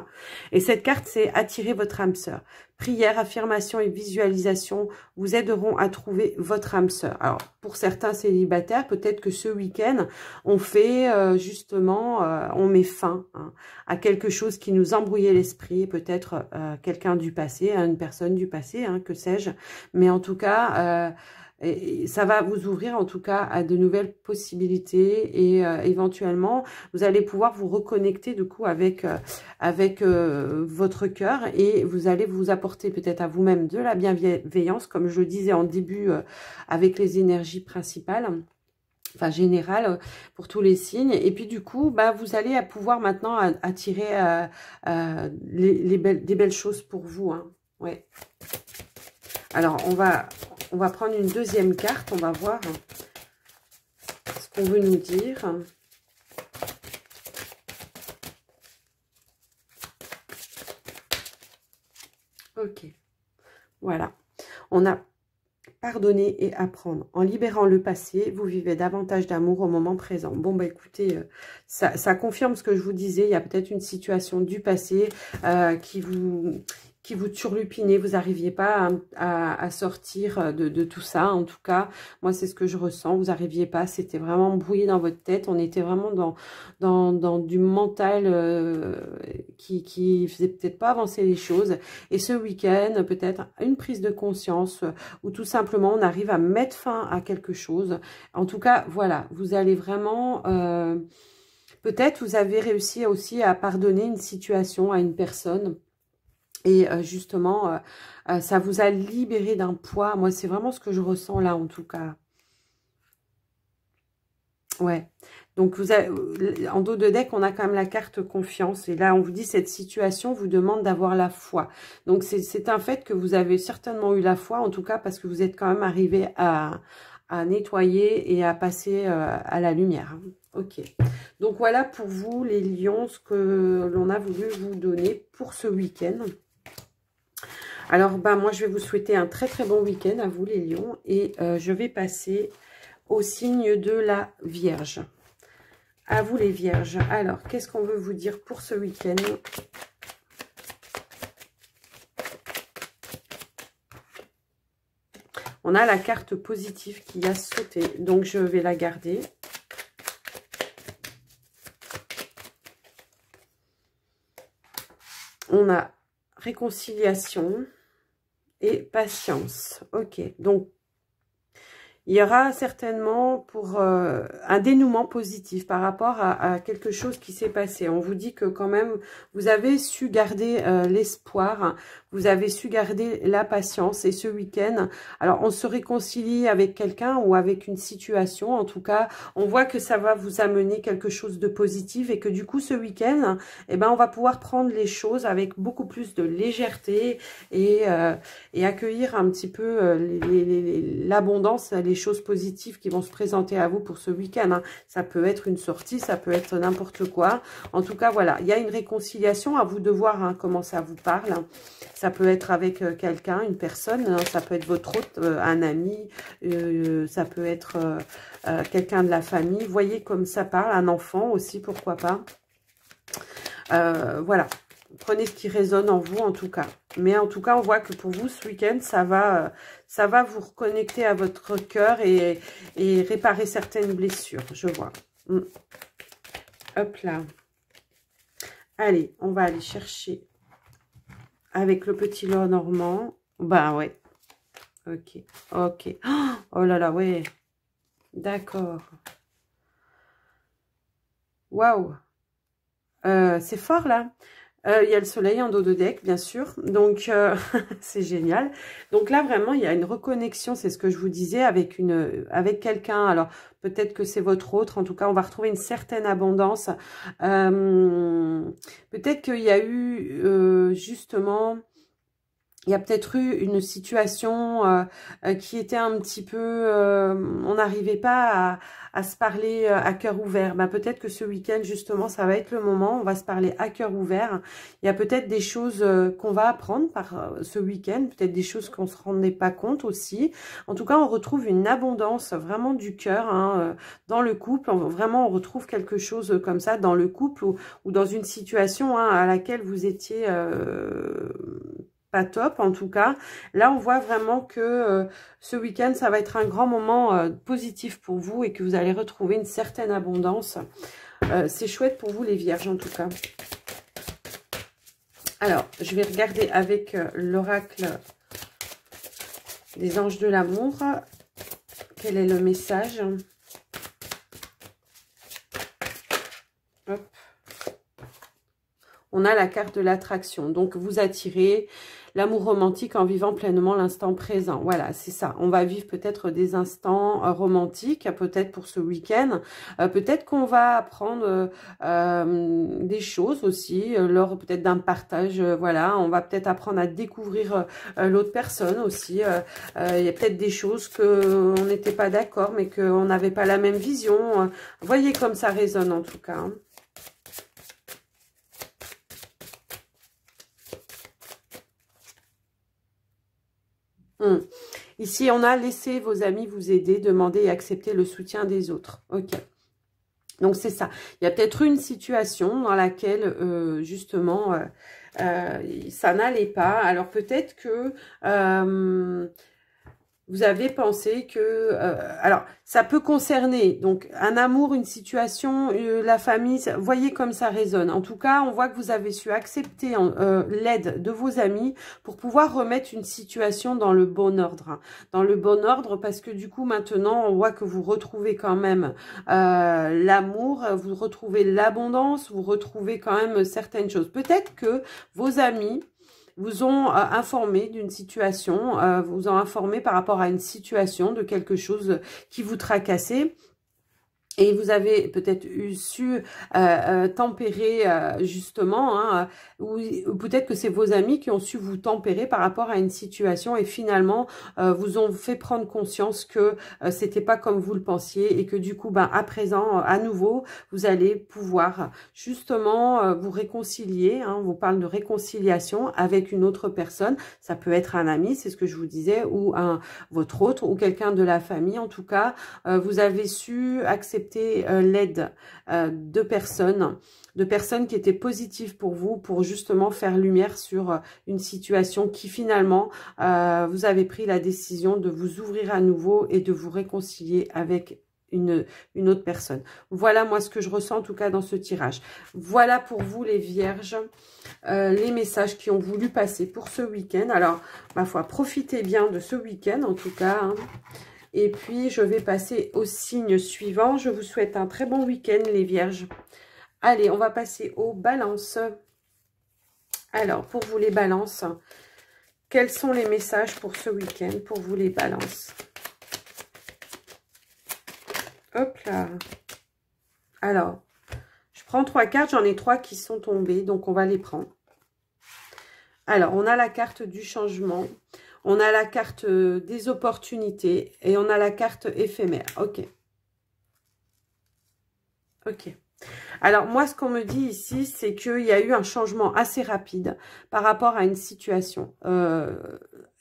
Et cette carte, c'est attirer votre âme sœur. Prière, affirmation et visualisation vous aideront à trouver votre âme sœur. Alors, pour certains célibataires, peut-être que ce week-end, on fait justement, on met fin, hein, à quelque chose qui nous embrouillait l'esprit, peut-être quelqu'un du passé, une personne du passé, hein, que sais-je. Mais en tout cas... et ça va vous ouvrir en tout cas à de nouvelles possibilités et éventuellement vous allez pouvoir vous reconnecter du coup avec votre cœur et vous allez vous apporter peut-être à vous-même de la bienveillance comme je le disais en début avec les énergies principales. Enfin, générales pour tous les signes. Et puis, du coup, bah, vous allez pouvoir maintenant attirer des belles choses pour vous, hein. Ouais. Alors, on va prendre une deuxième carte. On va voir ce qu'on veut nous dire. Ok. Voilà. On a pardonner et apprendre. En libérant le passé, vous vivez davantage d'amour au moment présent. Bon, bah écoutez, ça confirme ce que je vous disais. Il y a peut-être une situation du passé qui vous turlupinait, vous n'arriviez pas à sortir de tout ça. En tout cas, moi, c'est ce que je ressens. Vous n'arriviez pas, c'était vraiment brouillé dans votre tête. On était vraiment dans du mental qui faisait peut-être pas avancer les choses. Et ce week-end, peut-être une prise de conscience ou tout simplement, on arrive à mettre fin à quelque chose. En tout cas, voilà, vous allez vraiment... peut-être vous avez réussi aussi à pardonner une situation à une personne. Et justement, ça vous a libéré d'un poids. Moi, c'est vraiment ce que je ressens là, en tout cas. Ouais. Donc, vous avez, en dos de deck, on a quand même la carte confiance. Et là, on vous dit, cette situation vous demande d'avoir la foi. Donc, c'est un fait que vous avez certainement eu la foi, en tout cas, parce que vous êtes quand même arrivé à nettoyer et à passer à la lumière. Ok. Donc, voilà pour vous, les lions, ce que l'on a voulu vous donner pour ce week-end. Alors, ben, moi, je vais vous souhaiter un très, très bon week-end à vous, les lions. Et je vais passer au signe de la Vierge. À vous les Vierges. Alors, qu'est-ce qu'on veut vous dire pour ce week-end? On a la carte positive qui a sauté, donc je vais la garder. On a réconciliation et patience. Ok, donc il y aura certainement pour un dénouement positif par rapport à quelque chose qui s'est passé. On vous dit que quand même, vous avez su garder l'espoir, vous avez su garder la patience. Et ce week-end, alors on se réconcilie avec quelqu'un ou avec une situation. En tout cas, on voit que ça va vous amener quelque chose de positif et que du coup, ce week-end, eh ben, on va pouvoir prendre les choses avec beaucoup plus de légèreté et accueillir un petit peu l'abondance, les choses positives qui vont se présenter à vous pour ce week-end. Hein. Ça peut être une sortie, ça peut être n'importe quoi. En tout cas, voilà, il y a une réconciliation, à vous de voir hein, comment ça vous parle. Ça peut être avec quelqu'un, une personne, hein, ça peut être votre hôte, un ami, ça peut être quelqu'un de la famille. Voyez comme ça parle, un enfant aussi, pourquoi pas. Voilà. Prenez ce qui résonne en vous, en tout cas. Mais en tout cas, on voit que pour vous, ce week-end, ça va vous reconnecter à votre cœur et réparer certaines blessures, je vois. Hop là. Allez, on va aller chercher avec le petit lot normand. Bah ouais. Ok, ok. Oh là là, ouais. D'accord. Waouh. C'est fort, là. Il y a le soleil en dos de deck, bien sûr. Donc, c'est génial. Donc là, vraiment, il y a une reconnexion, c'est ce que je vous disais, avec quelqu'un. Alors, peut-être que c'est votre autre. En tout cas, on va retrouver une certaine abondance. Peut-être qu'il y a eu, justement... Il y a peut-être eu une situation qui était un petit peu... on n'arrivait pas à se parler à cœur ouvert. Bah, peut-être que ce week-end, justement, ça va être le moment. On va se parler à cœur ouvert. Il y a peut-être des choses qu'on va apprendre par ce week-end. Peut-être des choses qu'on ne se rendait pas compte aussi. En tout cas, on retrouve une abondance vraiment du cœur hein, dans le couple. Vraiment, on retrouve quelque chose comme ça dans le couple ou dans une situation hein, à laquelle vous étiez... pas top en tout cas. Là, on voit vraiment que ce week-end, ça va être un grand moment positif pour vous et que vous allez retrouver une certaine abondance. C'est chouette pour vous les vierges en tout cas. Alors, je vais regarder avec l'oracle des anges de l'amour. Quel est le message? Hop. On a la carte de l'attraction. Donc, vous attirez l'amour romantique en vivant pleinement l'instant présent. Voilà, c'est ça. On va vivre peut-être des instants romantiques, peut-être pour ce week-end. Peut-être qu'on va apprendre des choses aussi, lors peut-être d'un partage. Voilà, on va peut-être apprendre à découvrir l'autre personne aussi. Il y a peut-être des choses qu'on n'était pas d'accord, mais qu'on n'avait pas la même vision. Voyez comme ça résonne en tout cas. Hein. Ici, on a laissé vos amis vous aider, demander et accepter le soutien des autres. Ok. Donc, c'est ça. Il y a peut-être une situation dans laquelle, justement, ça n'allait pas. Alors, peut-être que... vous avez pensé que... alors, ça peut concerner donc un amour, une situation, la famille. Voyez comme ça résonne. En tout cas, on voit que vous avez su accepter l'aide de vos amis pour pouvoir remettre une situation dans le bon ordre. Hein. Dans le bon ordre parce que du coup, maintenant, on voit que vous retrouvez quand même l'amour, vous retrouvez l'abondance, vous retrouvez quand même certaines choses. Peut-être que vos amis... vous ont informé d'une situation, vous ont informé par rapport à une situation, de quelque chose qui vous tracassait. Et vous avez peut-être su tempérer justement, hein, ou peut-être que c'est vos amis qui ont su vous tempérer par rapport à une situation et finalement vous ont fait prendre conscience que c'était pas comme vous le pensiez et que du coup, ben, à présent, à nouveau, vous allez pouvoir justement vous réconcilier. Hein, on vous parle de réconciliation avec une autre personne. Ça peut être un ami, c'est ce que je vous disais, ou votre autre, ou quelqu'un de la famille. En tout cas, vous avez su accepter l'aide de personnes qui étaient positives pour vous, pour justement faire lumière sur une situation qui finalement, vous avez pris la décision de vous ouvrir à nouveau et de vous réconcilier avec une autre personne. Voilà moi ce que je ressens en tout cas dans ce tirage. Voilà pour vous les vierges, les messages qui ont voulu passer pour ce week-end. Alors, ma foi, profitez bien de ce week-end en tout cas, hein. Et puis, je vais passer au signe suivant. Je vous souhaite un très bon week-end, les vierges. Allez, on va passer aux balances. Alors, pour vous, les balances, quels sont les messages pour ce week-end, pour vous, les balances? Hop là. Alors, je prends 3 cartes. J'en ai 3 qui sont tombées, donc on va les prendre. Alors, on a la carte du changement. On a la carte des opportunités et on a la carte éphémère. Ok. Ok. Alors, moi, ce qu'on me dit ici, c'est qu'il y a eu un changement assez rapide par rapport à une situation.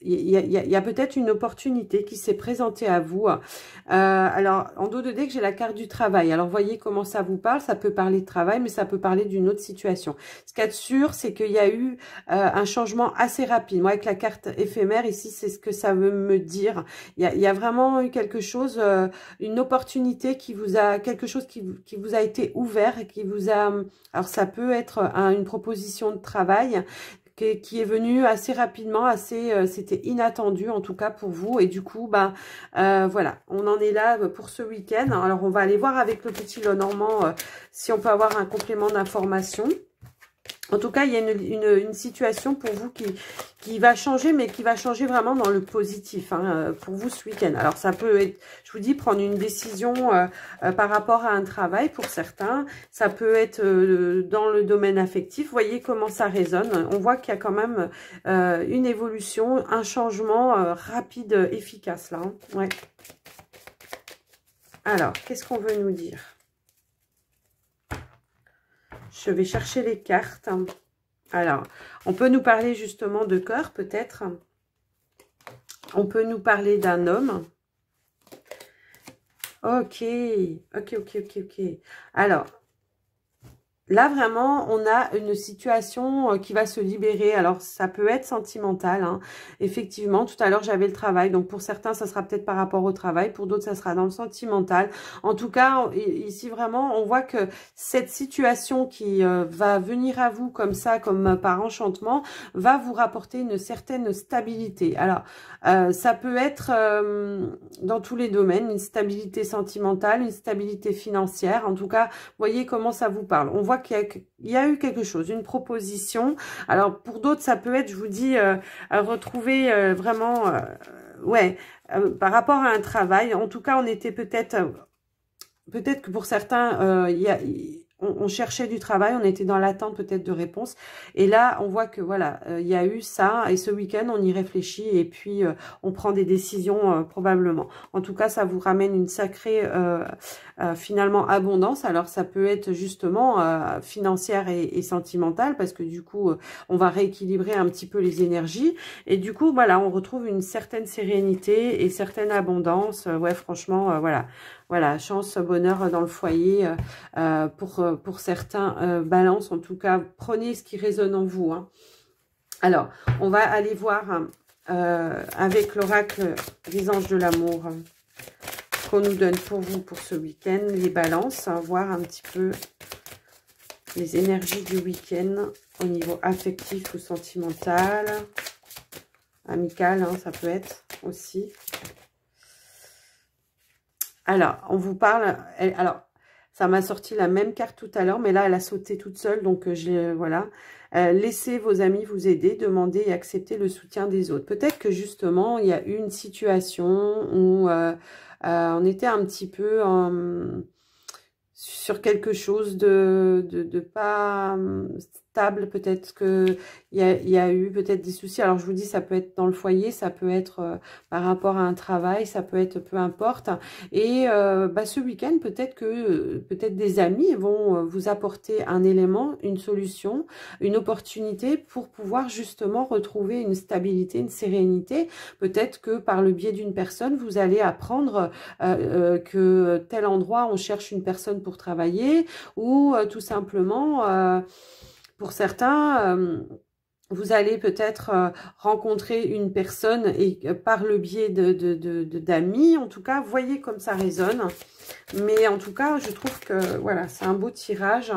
Il y a peut-être une opportunité qui s'est présentée à vous. Alors, en dos de deck, j'ai la carte du travail. Alors, voyez comment ça vous parle. Ça peut parler de travail, mais ça peut parler d'une autre situation. Ce qu'il y a de sûr, c'est qu'il y a eu un changement assez rapide. Moi, avec la carte éphémère, ici, c'est ce que ça veut me dire. Il y a vraiment eu quelque chose, une opportunité qui vous a, quelque chose qui vous a été ouvert et qui vous a... Alors, ça peut être une proposition de travail qui est venu assez rapidement, c'était inattendu en tout cas pour vous. Et du coup, voilà, on en est là pour ce week-end. Alors, on va aller voir avec le petit Lenormand si on peut avoir un complément d'information. En tout cas, il y a une situation pour vous qui va changer, mais qui va changer vraiment dans le positif hein, pour vous ce week-end. Alors, ça peut être, je vous dis, prendre une décision par rapport à un travail pour certains. Ça peut être dans le domaine affectif. Vous voyez comment ça résonne. On voit qu'il y a quand même une évolution, un changement rapide, efficace là. Hein. Ouais. Alors, qu'est-ce qu'on veut nous dire ? Je vais chercher les cartes. Alors, on peut nous parler justement de cœur, peut-être. On peut nous parler d'un homme. Ok. Alors, là, vraiment, on a une situation qui va se libérer. Alors, ça peut être sentimental. Hein. Effectivement, tout à l'heure, j'avais le travail. Donc, pour certains, ça sera peut-être par rapport au travail. Pour d'autres, ça sera dans le sentimental. En tout cas, ici, vraiment, on voit que cette situation qui va venir à vous comme ça, comme par enchantement, va vous rapporter une certaine stabilité. Alors, ça peut être dans tous les domaines, une stabilité sentimentale, une stabilité financière. En tout cas, voyez comment ça vous parle. On voit qu'il y a eu quelque chose, une proposition. Alors, pour d'autres, ça peut être, je vous dis, retrouver vraiment, par rapport à un travail. En tout cas, on était peut-être que pour certains, on cherchait du travail, on était dans l'attente peut-être de réponses. Et là, on voit que voilà, il y a eu ça. Et ce week-end, on y réfléchit et puis on prend des décisions probablement. En tout cas, ça vous ramène une sacrée, finalement, abondance. Alors, ça peut être justement financière et sentimentale parce que du coup, on va rééquilibrer un petit peu les énergies. Et du coup, voilà, on retrouve une certaine sérénité et certaine abondance. Ouais, franchement, voilà. Voilà, chance, bonheur dans le foyer pour certains balances. En tout cas, prenez ce qui résonne en vous. Hein. Alors, on va aller voir avec l'oracle des anges de l'amour ce qu'on nous donne pour vous pour ce week-end. Les balances, hein, voir un petit peu les énergies du week-end au niveau affectif ou sentimental. Amical, hein, ça peut être aussi. Alors, on vous parle... Alors, ça m'a sorti la même carte tout à l'heure, mais là, elle a sauté toute seule. Donc, voilà. Laissez vos amis vous aider, demandez et acceptez le soutien des autres. Peut-être que, justement, il y a eu une situation où on était un petit peu sur quelque chose de pas stable. Peut-être que il y a eu peut-être des soucis. Alors je vous dis, ça peut être dans le foyer, ça peut être par rapport à un travail, ça peut être peu importe. Et ce week-end, peut-être que peut-être des amis vont vous apporter un élément, une solution, une opportunité pour pouvoir justement retrouver une stabilité, une sérénité. Peut-être que par le biais d'une personne, vous allez apprendre que tel endroit, on cherche une personne pour travailler, ou tout simplement, pour certains, vous allez peut-être rencontrer une personne et par le biais d'amis, en tout cas, voyez comme ça résonne. Mais en tout cas, je trouve que voilà, c'est un beau tirage.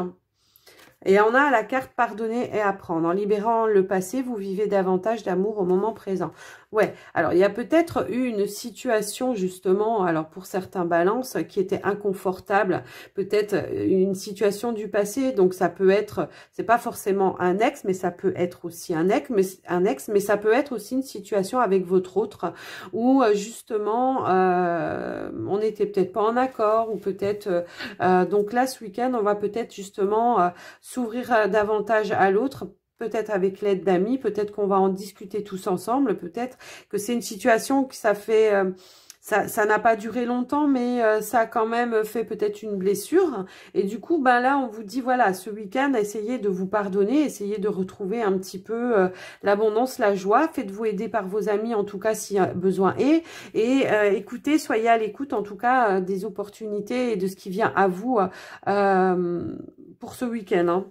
Et on a la carte pardonner et apprendre. En libérant le passé, vous vivez davantage d'amour au moment présent. Ouais, alors il y a peut-être eu une situation justement, alors pour certains balances, qui était inconfortable. Peut-être une situation du passé, donc ça peut être, c'est pas forcément un ex, mais ça peut être aussi un ex, mais ça peut être aussi une situation avec votre autre, où justement, on n'était peut-être pas en accord, ou peut-être, donc là ce week-end, on va peut-être justement s'ouvrir davantage à l'autre, peut-être avec l'aide d'amis, peut-être qu'on va en discuter tous ensemble, peut-être que c'est une situation que ça fait, ça n'a pas duré longtemps, mais ça a quand même fait peut-être une blessure. Et du coup, ben là, on vous dit, voilà, ce week-end, essayez de vous pardonner, essayez de retrouver un petit peu l'abondance, la joie. Faites-vous aider par vos amis, en tout cas, si besoin est. Et écoutez, soyez à l'écoute, en tout cas, des opportunités et de ce qui vient à vous pour ce week-end, hein.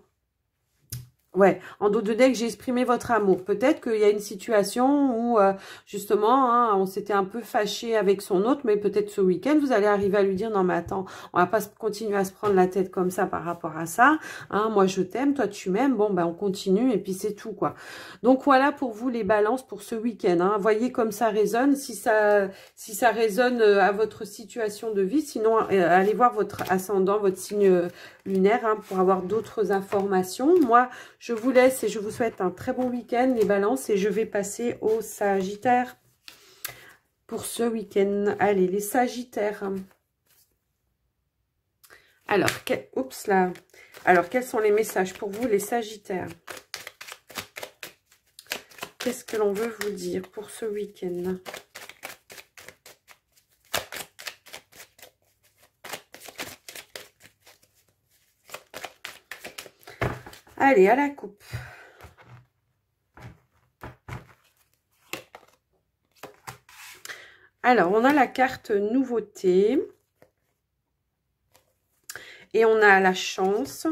Ouais, en dos de deck, j'ai exprimé votre amour. Peut-être qu'il y a une situation où, justement, hein, on s'était un peu fâché avec son autre, mais peut-être ce week-end, vous allez arriver à lui dire, non mais attends, on va pas continuer à se prendre la tête comme ça par rapport à ça. Hein, moi, je t'aime, toi, tu m'aimes. Bon, ben, on continue et puis c'est tout, quoi. Donc, voilà pour vous les balances pour ce week-end. Hein. Voyez comme ça résonne. Si ça résonne à votre situation de vie, sinon, allez voir votre ascendant, votre signe lunaire, hein, pour avoir d'autres informations. Moi, je vous laisse et je vous souhaite un très bon week-end, les balances, et je vais passer aux Sagittaires pour ce week-end. Allez, les Sagittaires. Alors, oups là. Alors, quels sont les messages pour vous, les Sagittaires? Qu'est-ce que l'on veut vous dire pour ce week-end? Allez, à la coupe. Alors, on a la carte nouveauté. Et on a la chance.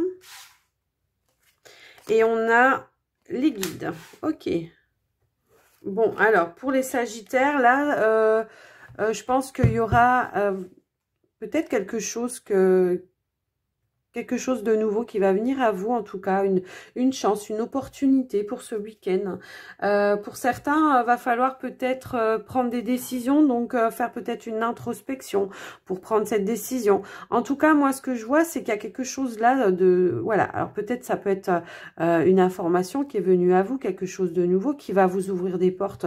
Et on a les guides. Ok. Bon, alors, pour les Sagittaires, là, je pense qu'il y aura peut-être quelque chose de nouveau qui va venir à vous, en tout cas, une chance, une opportunité pour ce week-end. Pour certains, va falloir peut-être prendre des décisions, donc faire peut-être une introspection pour prendre cette décision. En tout cas, moi, ce que je vois, c'est qu'il y a quelque chose là de... Voilà, alors peut-être ça peut être une information qui est venue à vous, quelque chose de nouveau qui va vous ouvrir des portes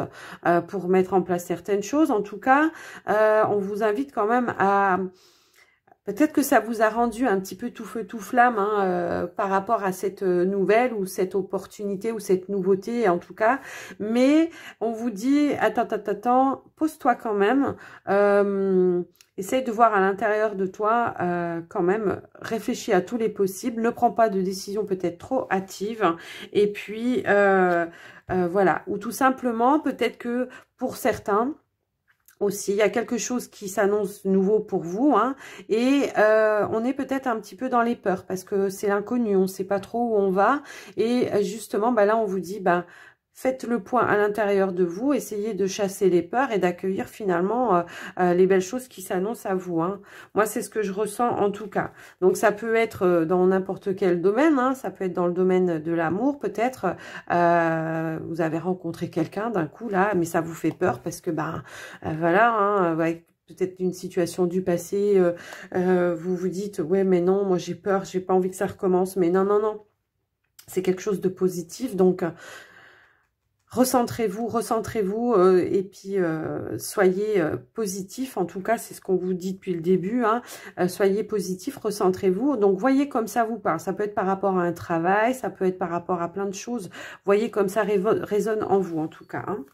pour mettre en place certaines choses. En tout cas, on vous invite quand même à... Peut-être que ça vous a rendu un petit peu tout feu, tout flamme hein, par rapport à cette nouvelle ou cette opportunité ou cette nouveauté en tout cas. Mais on vous dit, attends, pose-toi quand même. Essaye de voir à l'intérieur de toi quand même. Réfléchis à tous les possibles. Ne prends pas de décision peut-être trop hâtive. Et puis, voilà. Ou tout simplement, peut-être que pour certains... Aussi, il y a quelque chose qui s'annonce nouveau pour vous, hein, et on est peut-être un petit peu dans les peurs parce que c'est l'inconnu, on ne sait pas trop où on va, et justement, bah là, on vous dit, bah, faites le point à l'intérieur de vous, essayez de chasser les peurs et d'accueillir finalement les belles choses qui s'annoncent à vous. Hein. Moi, c'est ce que je ressens en tout cas. Donc, ça peut être dans n'importe quel domaine. Hein. Ça peut être dans le domaine de l'amour, peut-être. Vous avez rencontré quelqu'un d'un coup, là, mais ça vous fait peur parce que, ben, voilà, hein, ouais, peut-être une situation du passé, vous vous dites, ouais, mais non, moi j'ai peur, j'ai pas envie que ça recommence. Mais non, c'est quelque chose de positif. Donc, Recentrez-vous, recentrez-vous et puis soyez positif. En tout cas, c'est ce qu'on vous dit depuis le début. Hein. Soyez positif, recentrez-vous. Donc, voyez comme ça vous parle. Ça peut être par rapport à un travail, ça peut être par rapport à plein de choses. Voyez comme ça résonne en vous, en tout cas. Hein.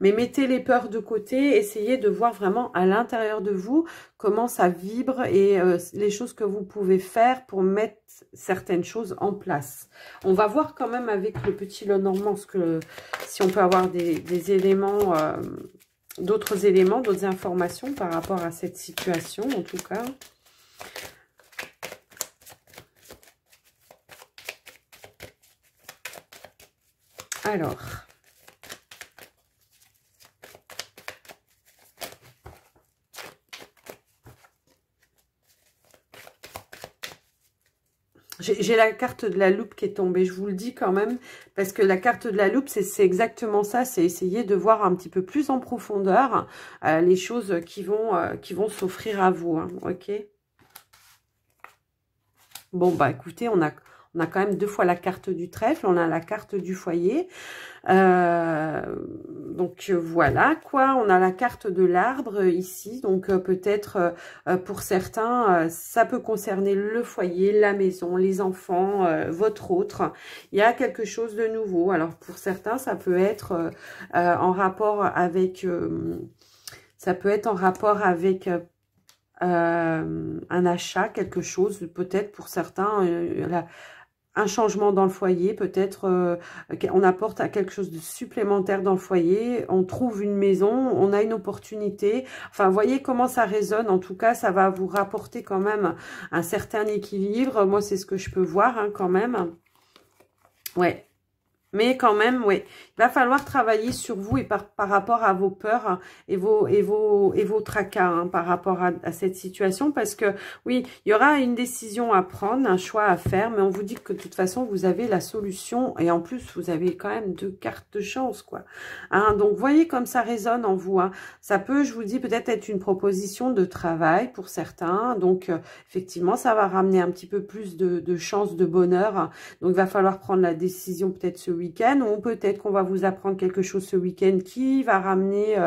Mais mettez les peurs de côté, essayez de voir vraiment à l'intérieur de vous comment ça vibre et les choses que vous pouvez faire pour mettre certaines choses en place. On va voir quand même avec le petit Lenormand si on peut avoir des éléments, d'autres éléments, d'autres informations par rapport à cette situation en tout cas. Alors... J'ai la carte de la loupe qui est tombée, je vous le dis quand même, parce que la carte de la loupe, c'est exactement ça, c'est essayer de voir un petit peu plus en profondeur les choses qui vont s'offrir à vous, hein, ok? Bon, bah écoutez, on a quand même 2 fois la carte du trèfle, on a la carte du foyer. Donc voilà quoi, on a la carte de l'arbre ici, donc peut-être pour certains ça peut concerner le foyer, la maison, les enfants, votre autre. Il y a quelque chose de nouveau. Alors pour certains ça peut être en rapport avec un achat, quelque chose, peut-être pour certains un changement dans le foyer, peut-être on apporte à quelque chose de supplémentaire dans le foyer, on trouve une maison, on a une opportunité, enfin voyez comment ça résonne, en tout cas ça va vous rapporter quand même un certain équilibre, moi c'est ce que je peux voir hein, quand même, ouais. Mais quand même, oui, il va falloir travailler sur vous et par rapport à vos peurs et vos tracas hein, par rapport à cette situation. Parce que, oui, il y aura une décision à prendre, un choix à faire. Mais on vous dit que de toute façon, vous avez la solution. Et en plus, vous avez quand même 2 cartes de chance, quoi. Hein, donc, voyez comme ça résonne en vous. Hein. Ça peut, je vous dis, peut-être être une proposition de travail pour certains. Donc, effectivement, ça va ramener un petit peu plus de chance, de bonheur. Donc, il va falloir prendre la décision peut-être ce week-end, ou peut-être qu'on va vous apprendre quelque chose ce week-end qui va ramener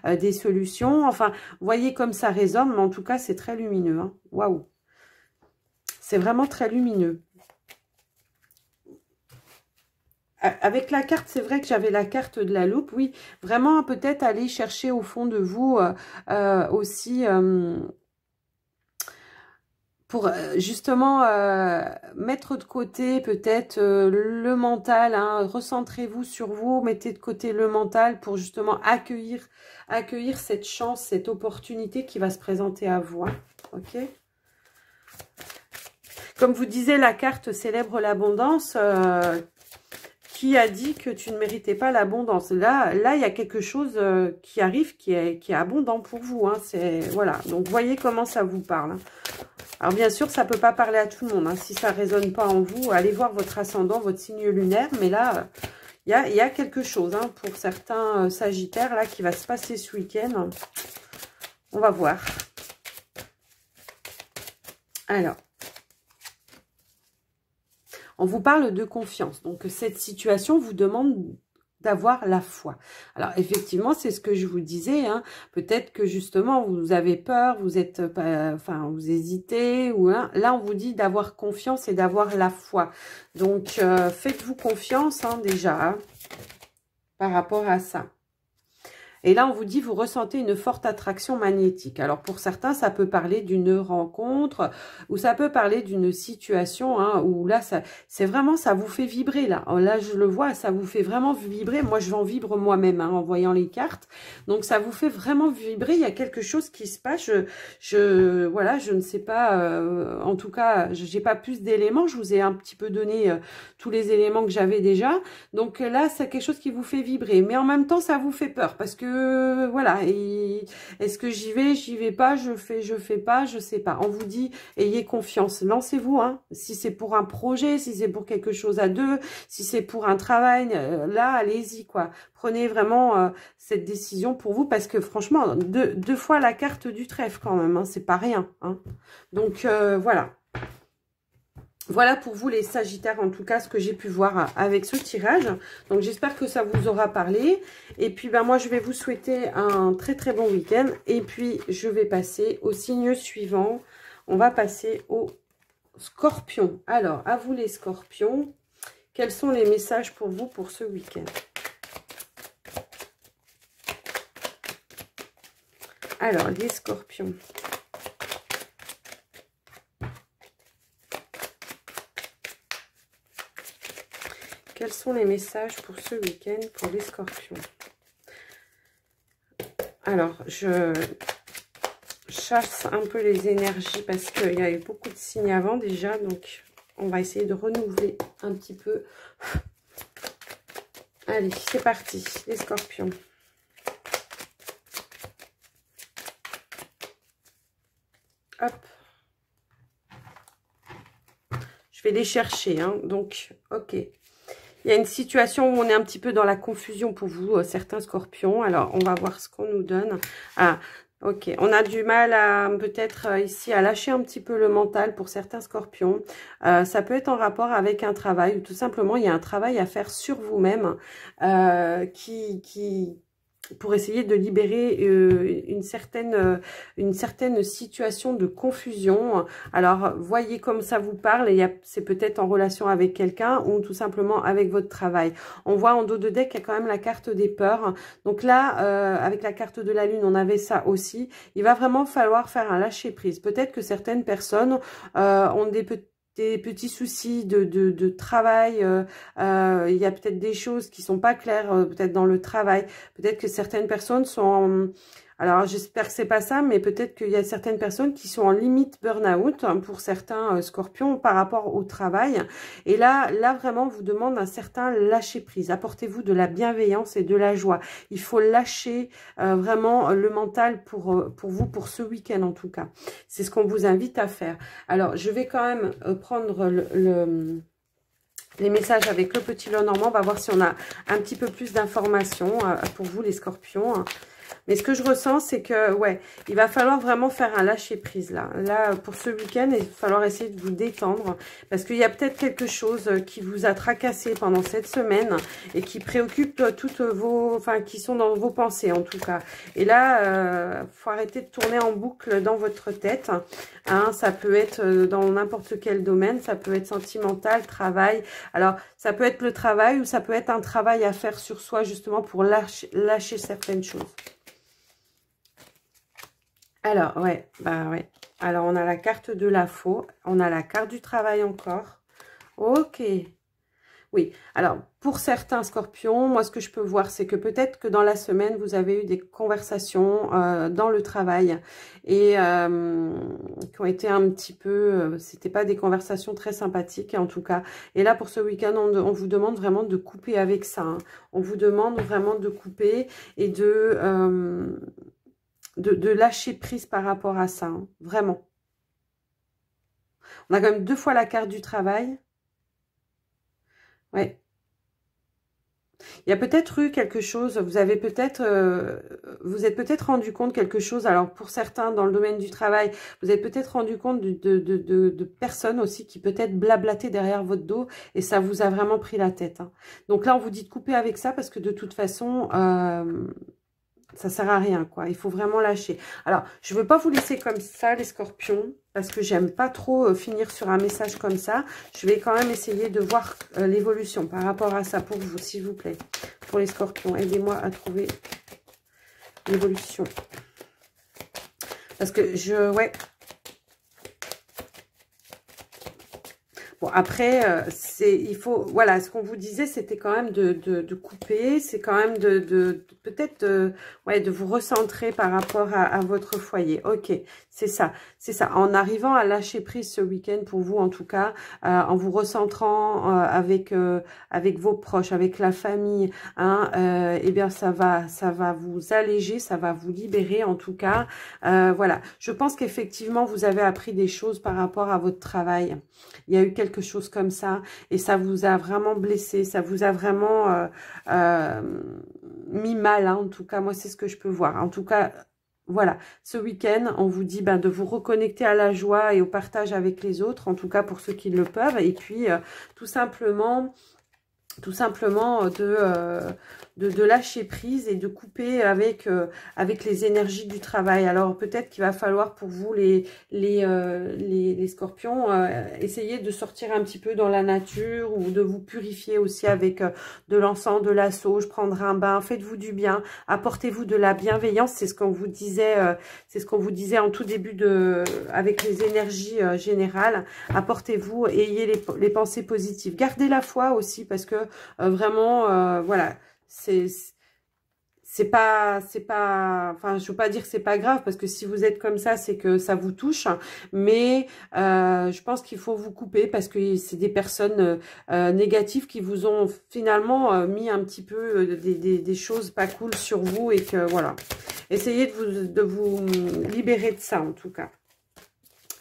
des solutions. Enfin, voyez comme ça résonne, mais en tout cas, c'est très lumineux. Hein. Waouh! C'est vraiment très lumineux. Avec la carte, c'est vrai que j'avais la carte de la loupe. Oui, vraiment, peut-être aller chercher au fond de vous aussi... pour justement mettre de côté peut-être le mental, hein, recentrez-vous sur vous, mettez de côté le mental pour justement accueillir cette chance, cette opportunité qui va se présenter à vous. Hein, ok. Comme vous disiez, la carte célèbre l'abondance. Qui a dit que tu ne méritais pas l'abondance? Là, il y a quelque chose qui arrive qui est abondant pour vous. Hein, voilà. Donc, voyez comment ça vous parle. Hein. Alors, bien sûr, ça ne peut pas parler à tout le monde. Hein. Si ça ne résonne pas en vous, allez voir votre ascendant, votre signe lunaire. Mais là, il y a quelque chose hein, pour certains sagittaires là qui va se passer ce week-end. On va voir. Alors, on vous parle de confiance. Donc, cette situation vous demande d'avoir la foi. Alors, effectivement, c'est ce que je vous disais. Hein. Peut-être que, justement, vous avez peur, vous êtes, enfin, vous hésitez. Ou, hein. Là, on vous dit d'avoir confiance et d'avoir la foi. Donc, faites-vous confiance, hein, déjà, hein, par rapport à ça. Et là, on vous dit, vous ressentez une forte attraction magnétique. Alors, pour certains, ça peut parler d'une rencontre ou ça peut parler d'une situation hein, où là, c'est vraiment, ça vous fait vibrer. Là, je le vois, ça vous fait vraiment vibrer. Moi, je en vibre moi-même hein, en voyant les cartes. Donc, ça vous fait vraiment vibrer. Il y a quelque chose qui se passe. Voilà, je ne sais pas. En tout cas, j'ai pas plus d'éléments. Je vous ai un petit peu donné tous les éléments que j'avais déjà. Donc là, c'est quelque chose qui vous fait vibrer. Mais en même temps, ça vous fait peur parce que voilà, est-ce que j'y vais pas, je fais pas, je sais pas. On vous dit, ayez confiance, lancez-vous, hein. Si c'est pour un projet, si c'est pour quelque chose à deux, si c'est pour un travail, là, allez-y, quoi. Prenez vraiment cette décision pour vous, parce que franchement, deux fois la carte du trèfle quand même, hein, c'est pas rien, hein. Donc, voilà. Voilà pour vous les Sagittaires, en tout cas, ce que j'ai pu voir avec ce tirage. Donc, j'espère que ça vous aura parlé. Et puis, ben, moi, je vais vous souhaiter un très, très bon week-end. Et puis, je vais passer au signe suivant. On va passer au Scorpion. Alors, à vous les Scorpions, quels sont les messages pour vous pour ce week-end? Alors, les Scorpions. Quels sont les messages pour ce week-end pour les Scorpions? Alors, je chasse un peu les énergies parce qu'il y avait beaucoup de signes avant déjà. Donc, on va essayer de renouveler un petit peu. Allez, c'est parti, les Scorpions. Hop. Je vais les chercher, hein. Donc, ok. Il y a une situation où on est un petit peu dans la confusion pour vous, certains Scorpions. Alors, on va voir ce qu'on nous donne. Ah, ok. On a du mal à, peut-être ici, à lâcher un petit peu le mental pour certains Scorpions. Ça peut être en rapport avec un travail ou tout simplement, il y a un travail à faire sur vous-même pour essayer de libérer une certaine situation de confusion. Alors, voyez comme ça vous parle, et c'est peut-être en relation avec quelqu'un ou tout simplement avec votre travail. On voit en dos de deck, il y a quand même la carte des peurs. Donc là, avec la carte de la lune, on avait ça aussi. Il va vraiment falloir faire un lâcher-prise. Peut-être que certaines personnes ont des petits soucis de travail, il y a peut-être des choses qui sont pas claires, peut-être dans le travail, peut-être que certaines personnes sont alors j'espère que c'est pas ça, mais peut-être qu'il y a certaines personnes qui sont en limite burn-out, hein, pour certains Scorpions par rapport au travail. Et là vraiment, on vous demande un certain lâcher-prise. Apportez-vous de la bienveillance et de la joie. Il faut lâcher vraiment le mental pour vous, pour ce week-end en tout cas. C'est ce qu'on vous invite à faire. Alors, je vais quand même prendre les messages avec le petit lot normand. On va voir si on a un petit peu plus d'informations pour vous les Scorpions. Mais ce que je ressens, c'est que, ouais, il va falloir vraiment faire un lâcher-prise, là. Là, pour ce week-end, il va falloir essayer de vous détendre. Parce qu'il y a peut-être quelque chose qui vous a tracassé pendant cette semaine et qui préoccupe toutes vos... Enfin, qui sont dans vos pensées, en tout cas. Et là, faut arrêter de tourner en boucle dans votre tête. Hein, ça peut être dans n'importe quel domaine. Ça peut être sentimental, travail. Alors, ça peut être le travail ou ça peut être un travail à faire sur soi, justement, pour lâcher certaines choses. Alors, ouais, bah ouais. Alors, on a la carte de la faux. On a la carte du travail encore. Ok. Oui. Alors, pour certains Scorpions, moi, ce que je peux voir, c'est que peut-être que dans la semaine, vous avez eu des conversations dans le travail et qui ont été un petit peu... c'était pas des conversations très sympathiques, en tout cas. Et là, pour ce week-end, on vous demande vraiment de couper avec ça. Hein. On vous demande vraiment de couper et de lâcher prise par rapport à ça, hein, vraiment. On a quand même 2 fois la carte du travail. Ouais. Il y a peut-être eu quelque chose, vous êtes peut-être rendu compte quelque chose. Alors pour certains dans le domaine du travail, vous êtes peut-être rendu compte de personnes aussi qui peut-être blablataient derrière votre dos et ça vous a vraiment pris la tête. Hein. Donc là on vous dit de couper avec ça parce que de toute façon... ça sert à rien, quoi. Il faut vraiment lâcher. Alors, je ne veux pas vous laisser comme ça, les Scorpions, parce que j'aime pas trop finir sur un message comme ça. Je vais quand même essayer de voir l'évolution par rapport à ça pour vous, s'il vous plaît. Pour les Scorpions, aidez-moi à trouver l'évolution. Parce que ouais. Bon, après, il faut, voilà, ce qu'on vous disait, c'était quand même de couper, c'est quand même peut-être, ouais, de vous recentrer par rapport à votre foyer. Ok, c'est ça, c'est ça. En arrivant à lâcher prise ce week-end pour vous, en tout cas, en vous recentrant avec vos proches, avec la famille, hein, eh bien, ça va vous alléger, ça va vous libérer, en tout cas. Voilà, je pense qu'effectivement, vous avez appris des choses par rapport à votre travail. Il y a eu quelque chose comme ça et ça vous a vraiment blessé, ça vous a vraiment mis mal, hein, en tout cas, moi c'est ce que je peux voir. En tout cas, voilà, ce week-end, on vous dit de vous reconnecter à la joie et au partage avec les autres, en tout cas pour ceux qui le peuvent. Et puis, tout simplement de lâcher prise et de couper avec les énergies du travail. Alors peut-être qu'il va falloir pour vous les scorpions essayer de sortir un petit peu dans la nature ou de vous purifier aussi avec de l'encens, de la sauge, prendre un bain, faites-vous du bien, apportez-vous de la bienveillance, c'est ce qu'on vous disait en tout début avec les énergies générales, apportez-vous, ayez les pensées positives, gardez la foi aussi parce que vraiment, voilà, enfin, je veux pas dire que c'est pas grave, parce que si vous êtes comme ça, c'est que ça vous touche, mais je pense qu'il faut vous couper, parce que c'est des personnes négatives qui vous ont finalement mis un petit peu des choses pas cool sur vous, et que, voilà, essayez de vous libérer de ça, en tout cas.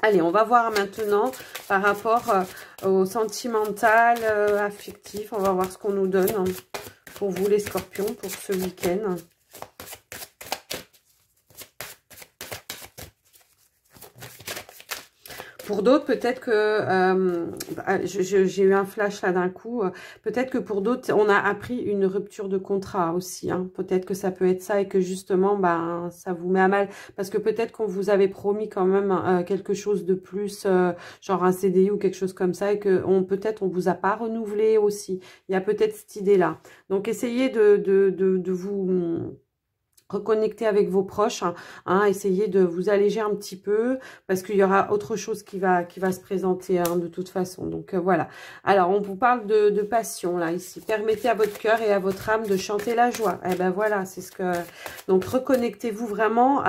Allez, on va voir maintenant par rapport au sentimental, affectif. On va voir ce qu'on nous donne pour vous les scorpions pour ce week-end. Pour d'autres, peut-être que, j'ai eu un flash là d'un coup, peut-être que pour d'autres, on a appris une rupture de contrat aussi. Hein. Peut-être que ça peut être ça et que justement, ça vous met à mal. Parce que peut-être qu'on vous avait promis quand même quelque chose de plus, genre un CDI ou quelque chose comme ça, et que peut-être on vous a pas renouvelé aussi. Il y a peut-être cette idée-là. Donc, essayez de vous reconnecter avec vos proches, hein, essayez de vous alléger un petit peu, parce qu'il y aura autre chose qui va se présenter de toute façon. Donc voilà. Alors on vous parle de passion là ici. Permettez à votre cœur et à votre âme de chanter la joie. Eh ben voilà, c'est ce que. Donc reconnectez-vous vraiment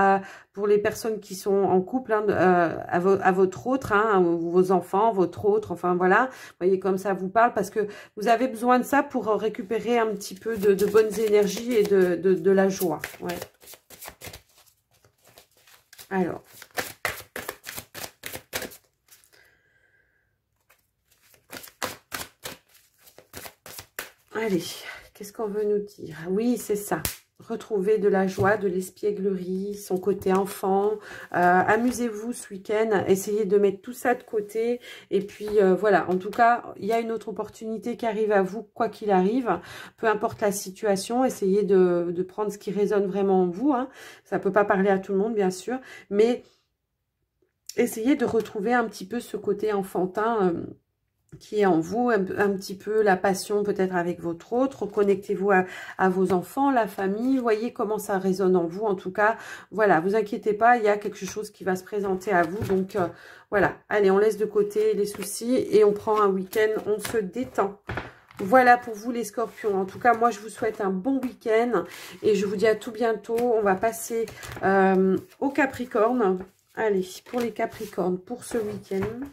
pour les personnes qui sont en couple, à votre autre, vos enfants, votre autre, enfin voilà. Vous voyez, comme ça vous parle, parce que vous avez besoin de ça pour récupérer un petit peu de bonnes énergies et de la joie. Ouais. Alors. Allez, qu'est-ce qu'on veut nous dire? Oui, c'est ça. Retrouver de la joie, de l'espièglerie, son côté enfant. Amusez-vous ce week-end. Essayez de mettre tout ça de côté. Et puis, voilà. En tout cas, il y a une autre opportunité qui arrive à vous, quoi qu'il arrive. Peu importe la situation, essayez de prendre ce qui résonne vraiment en vous. Hein. Ça ne peut pas parler à tout le monde, bien sûr. Mais essayez de retrouver un petit peu ce côté enfantin qui est en vous, un petit peu la passion peut-être avec votre autre. Connectez-vous à vos enfants, la famille, voyez comment ça résonne en vous. En tout cas, voilà, vous inquiétez pas, il y a quelque chose qui va se présenter à vous. Donc voilà, allez, on laisse de côté les soucis et on prend un week-end, on se détend. Voilà pour vous les scorpions. En tout cas, moi, je vous souhaite un bon week-end et je vous dis à tout bientôt. On va passer au Capricorne. Allez, pour les Capricornes, pour ce week-end.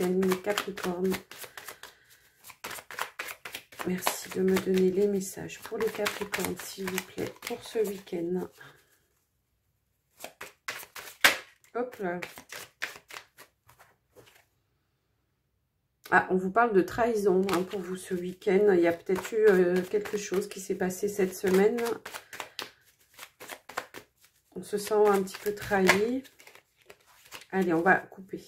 Les Capricornes. Merci de me donner les messages pour les Capricornes, s'il vous plaît, pour ce week-end. Hop là. Ah, on vous parle de trahison pour vous ce week-end. Il y a peut-être eu quelque chose qui s'est passé cette semaine. On se sent un petit peu trahi. Allez, on va couper.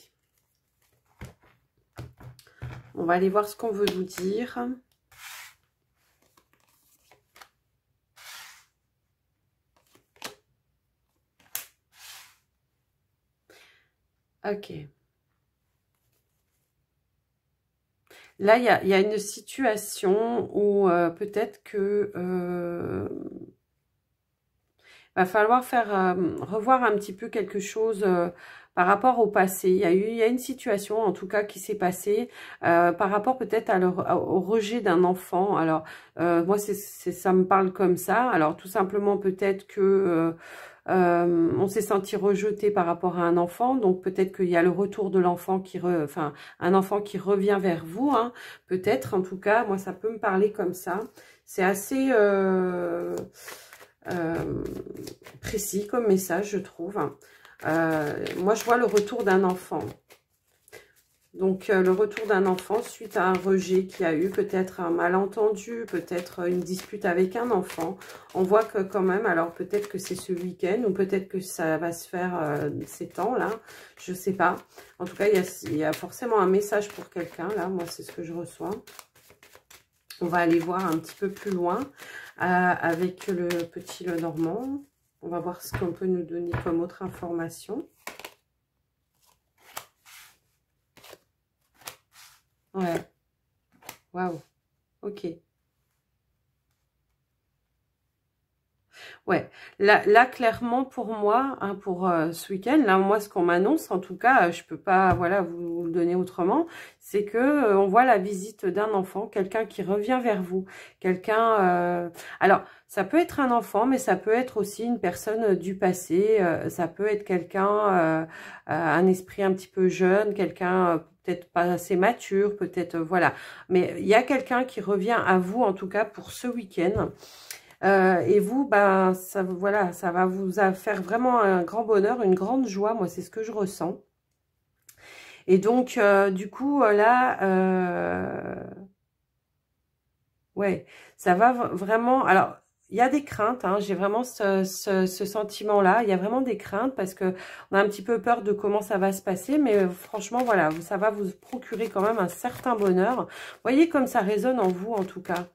On va aller voir ce qu'on veut nous dire. Ok. Là, il y a une situation où peut-être que va falloir revoir un petit peu quelque chose par rapport au passé. Il y a une situation en tout cas qui s'est passée par rapport peut-être au rejet d'un enfant. Alors moi ça me parle comme ça. Alors tout simplement peut-être que on s'est senti rejeté par rapport à un enfant, donc peut-être qu'il y a le retour de l'enfant un enfant qui revient vers vous, hein, peut-être. En tout cas, moi ça peut me parler comme ça. C'est assez précis comme message, je trouve. Moi, je vois le retour d'un enfant. Donc, le retour d'un enfant suite à un rejet qu'il y a eu, peut-être un malentendu, peut-être une dispute avec un enfant. On voit que quand même, alors peut-être que c'est ce week-end ou peut-être que ça va se faire ces temps-là, je sais pas. En tout cas, il y a forcément un message pour quelqu'un, là, moi c'est ce que je reçois. On va aller voir un petit peu plus loin avec le petit Lenormand. On va voir ce qu'on peut nous donner comme autre information. Ouais. Waouh. Ok. Ouais, là clairement pour moi, hein, pour ce week-end, là moi ce qu'on m'annonce, en tout cas, je peux pas voilà vous le donner autrement, c'est que on voit la visite d'un enfant, quelqu'un qui revient vers vous, quelqu'un. Alors ça peut être un enfant, mais ça peut être aussi une personne du passé, ça peut être quelqu'un, un esprit un petit peu jeune, quelqu'un peut-être pas assez mature, peut-être voilà. Mais il y a quelqu'un qui revient à vous en tout cas pour ce week-end. Et vous, ben, ça, voilà, ça va vous faire vraiment un grand bonheur, une grande joie. Moi, c'est ce que je ressens. Et donc, du coup, là, ouais, ça va vraiment... Alors, il y a des craintes, hein, j'ai vraiment ce sentiment-là. Il y a vraiment des craintes parce que on a un petit peu peur de comment ça va se passer. Mais franchement, voilà, ça va vous procurer quand même un certain bonheur. Vous voyez comme ça résonne en vous, en tout cas.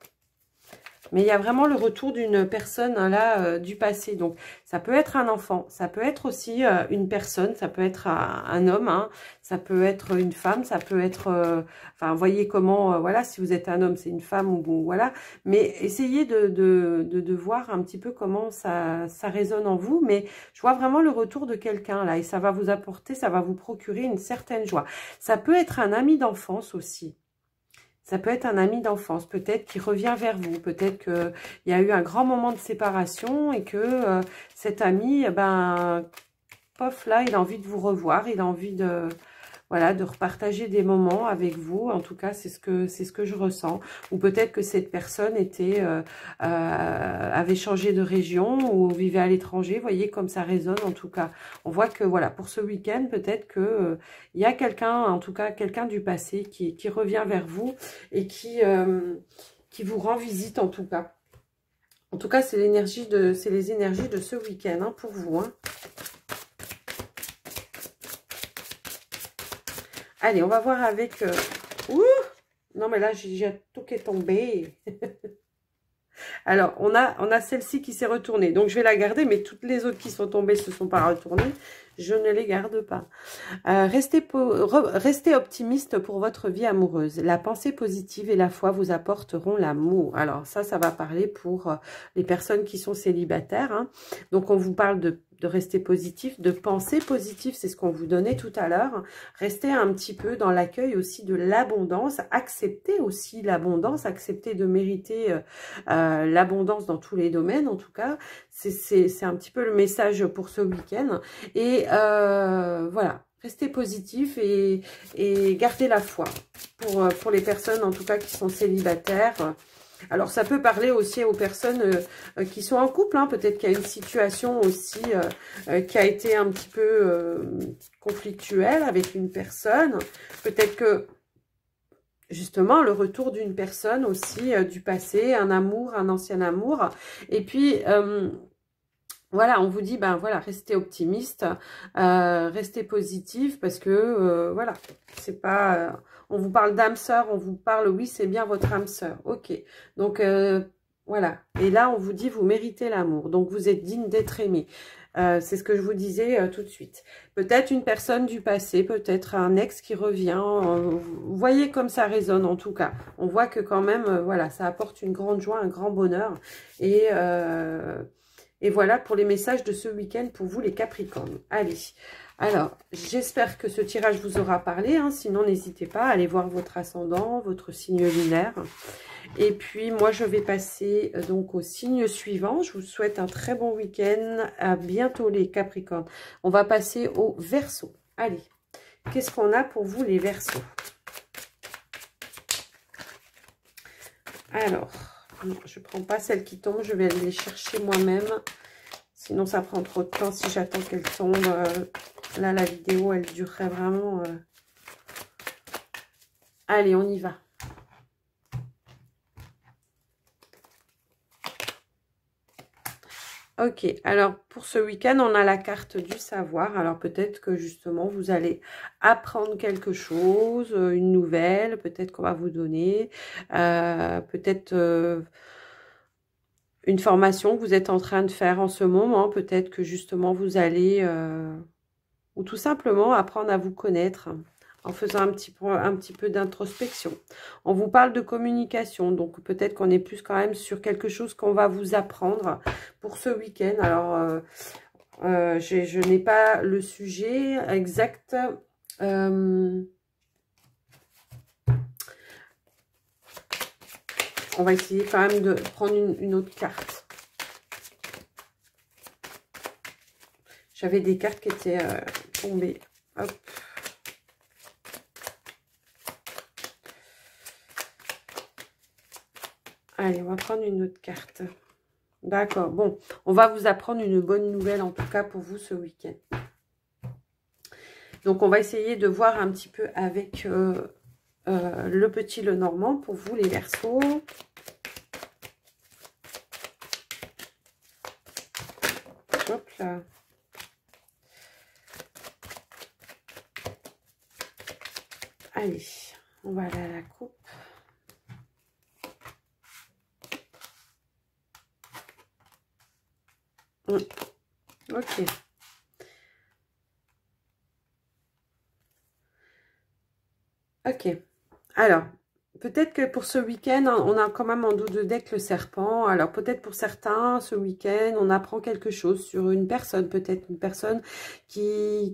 Mais il y a vraiment le retour d'une personne là du passé. Donc, ça peut être un enfant, ça peut être aussi une personne, ça peut être un homme, hein, ça peut être une femme, ça peut être... enfin, voyez comment, voilà, si vous êtes un homme, c'est une femme ou voilà. Mais essayez de voir un petit peu comment ça résonne en vous. Mais je vois vraiment le retour de quelqu'un là et ça va vous apporter, ça va vous procurer une certaine joie. Ça peut être un ami d'enfance aussi. Ça peut être un ami d'enfance, peut-être qui revient vers vous, peut-être qu'il y a eu un grand moment de séparation et que cet ami, ben, pof, là, il a envie de vous revoir, il a envie de, voilà, de repartager des moments avec vous. En tout cas, c'est ce que je ressens. Ou peut-être que cette personne avait changé de région ou vivait à l'étranger. Vous voyez comme ça résonne en tout cas. On voit que voilà, pour ce week-end, peut-être que il y a quelqu'un, en tout cas quelqu'un du passé qui revient vers vous et qui vous rend visite en tout cas. En tout cas, c'est les énergies de ce week-end hein, pour vous. Hein. Allez, on va voir avec... Ouh, non, mais là, j'ai tout qui est tombé. Alors, on a celle-ci qui s'est retournée. Donc, je vais la garder, mais toutes les autres qui sont tombées ne se sont pas retournées. Je ne les garde pas. Restez optimiste pour votre vie amoureuse. La pensée positive et la foi vous apporteront l'amour. Alors, ça va parler pour les personnes qui sont célibataires. Hein. Donc, on vous parle de rester positif, de penser positif, c'est ce qu'on vous donnait tout à l'heure. Restez un petit peu dans l'accueil aussi de l'abondance, acceptez aussi l'abondance, acceptez de mériter l'abondance dans tous les domaines en tout cas. C'est un petit peu le message pour ce week-end. Et voilà, restez positif et gardez la foi pour les personnes en tout cas qui sont célibataires. Alors, ça peut parler aussi aux personnes qui sont en couple. Hein. Peut-être qu'il y a une situation aussi qui a été un petit peu conflictuelle avec une personne. Peut-être que, justement, le retour d'une personne aussi du passé, un amour, un ancien amour. Et puis... voilà, on vous dit, ben voilà, restez optimiste, restez positif, parce que, voilà, c'est pas... on vous parle d'âme sœur, on vous parle, oui, c'est bien votre âme sœur, ok. Donc, voilà, et là, on vous dit, vous méritez l'amour, donc vous êtes digne d'être aimé. C'est ce que je vous disais tout de suite. Peut-être une personne du passé, peut-être un ex qui revient. Vous voyez comme ça résonne en tout cas. On voit que quand même, voilà, ça apporte une grande joie, un grand bonheur. Et voilà pour les messages de ce week-end pour vous les Capricornes. Allez, alors j'espère que ce tirage vous aura parlé. Hein, sinon, n'hésitez pas à aller voir votre ascendant, votre signe lunaire. Et puis, moi, je vais passer donc au signe suivant. Je vous souhaite un très bon week-end. À bientôt les Capricornes. On va passer au Verseau. Allez, qu'est-ce qu'on a pour vous les Verseaux? Alors... je ne prends pas celle qui tombe, je vais aller les chercher moi-même. Sinon, ça prend trop de temps si j'attends qu'elle tombe. Là, la vidéo, elle durerait vraiment Allez, on y va. Ok, alors pour ce week-end, on a la carte du savoir. Alors peut-être que justement, vous allez apprendre quelque chose, une nouvelle, peut-être qu'on va vous donner, peut-être une formation que vous êtes en train de faire en ce moment. Peut-être que justement, vous allez, ou tout simplement apprendre à vous connaître en faisant un petit peu d'introspection. On vous parle de communication, donc peut-être qu'on est plus quand même sur quelque chose qu'on va vous apprendre pour ce week-end. Alors, je n'ai pas le sujet exact. On va essayer quand même de prendre une autre carte. J'avais des cartes qui étaient tombées. Hop. Allez, on va prendre une autre carte. D'accord, bon, on va vous apprendre une bonne nouvelle, en tout cas pour vous ce week-end. Donc, on va essayer de voir un petit peu avec le petit Lenormand pour vous, les Verseaux. Hop là. Allez, on va aller à la coupe. Ok. Ok. Alors, peut-être que pour ce week-end, on a quand même en dos de deck le serpent. Alors, peut-être pour certains, ce week-end, on apprend quelque chose sur une personne. Peut-être une personne qui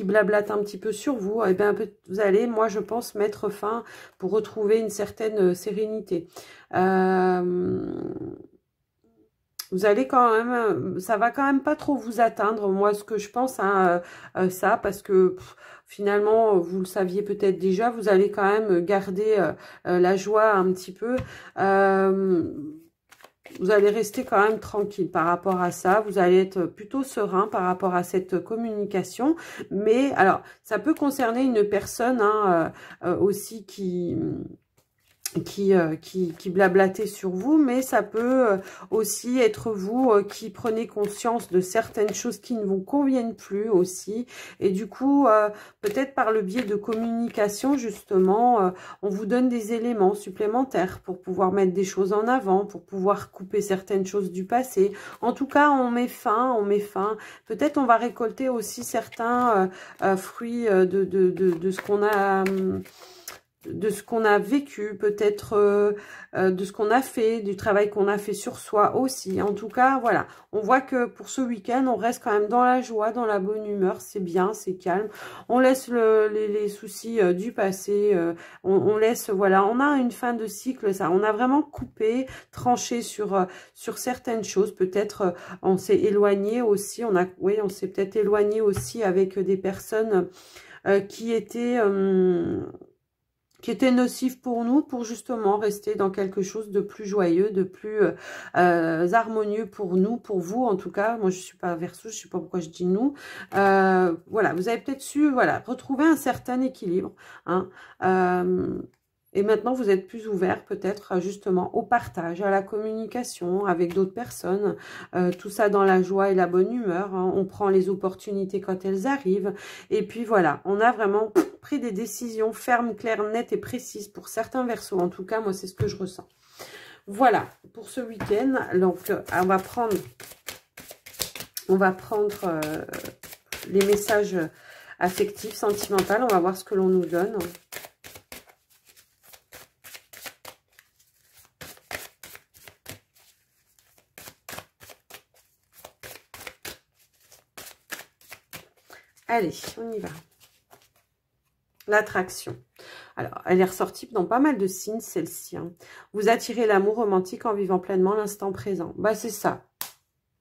blablate un petit peu sur vous. Eh bien, vous allez, moi, je pense, mettre fin pour retrouver une certaine sérénité. Vous allez quand même, ça va quand même pas trop vous atteindre, moi, ce que je pense à ça, parce que finalement, vous le saviez peut-être déjà, vous allez quand même garder la joie un petit peu. Vous allez rester quand même tranquille par rapport à ça. Vous allez être plutôt serein par rapport à cette communication. Mais alors, ça peut concerner une personne aussi qui blablatait sur vous, mais ça peut aussi être vous qui prenez conscience de certaines choses qui ne vous conviennent plus aussi, et du coup peut-être par le biais de communication justement on vous donne des éléments supplémentaires pour pouvoir mettre des choses en avant, pour pouvoir couper certaines choses du passé. En tout cas, on met fin, peut-être on va récolter aussi certains fruits de ce qu'on a de ce qu'on a vécu, peut-être de ce qu'on a fait, du travail qu'on a fait sur soi aussi. En tout cas, voilà, on voit que pour ce week-end, on reste quand même dans la joie, dans la bonne humeur, c'est bien, c'est calme. On laisse les soucis du passé, on laisse, voilà, on a une fin de cycle, ça, on a vraiment coupé, tranché sur certaines choses. Peut-être on s'est éloigné aussi, on s'est peut-être éloigné aussi avec des personnes qui étaient nocif pour nous, pour justement rester dans quelque chose de plus joyeux, de plus harmonieux pour nous, pour vous en tout cas. Moi, je suis pas Verseau, je sais pas pourquoi je dis nous. Voilà, vous avez peut-être su, voilà, retrouver un certain équilibre, hein. Et maintenant, vous êtes plus ouvert peut-être justement au partage, à la communication avec d'autres personnes. Tout ça dans la joie et la bonne humeur, hein. On prend les opportunités quand elles arrivent. Et puis voilà, on a vraiment pris des décisions fermes, claires, nettes et précises pour certains Verseaux. En tout cas, moi, c'est ce que je ressens. Voilà, pour ce week-end. Donc, on va prendre les messages affectifs, sentimentaux. On va voir ce que l'on nous donne. Allez, on y va. L'attraction. Alors, elle est ressortie dans pas mal de signes, celle-ci. Hein. Vous attirez l'amour romantique en vivant pleinement l'instant présent. Bah, c'est ça.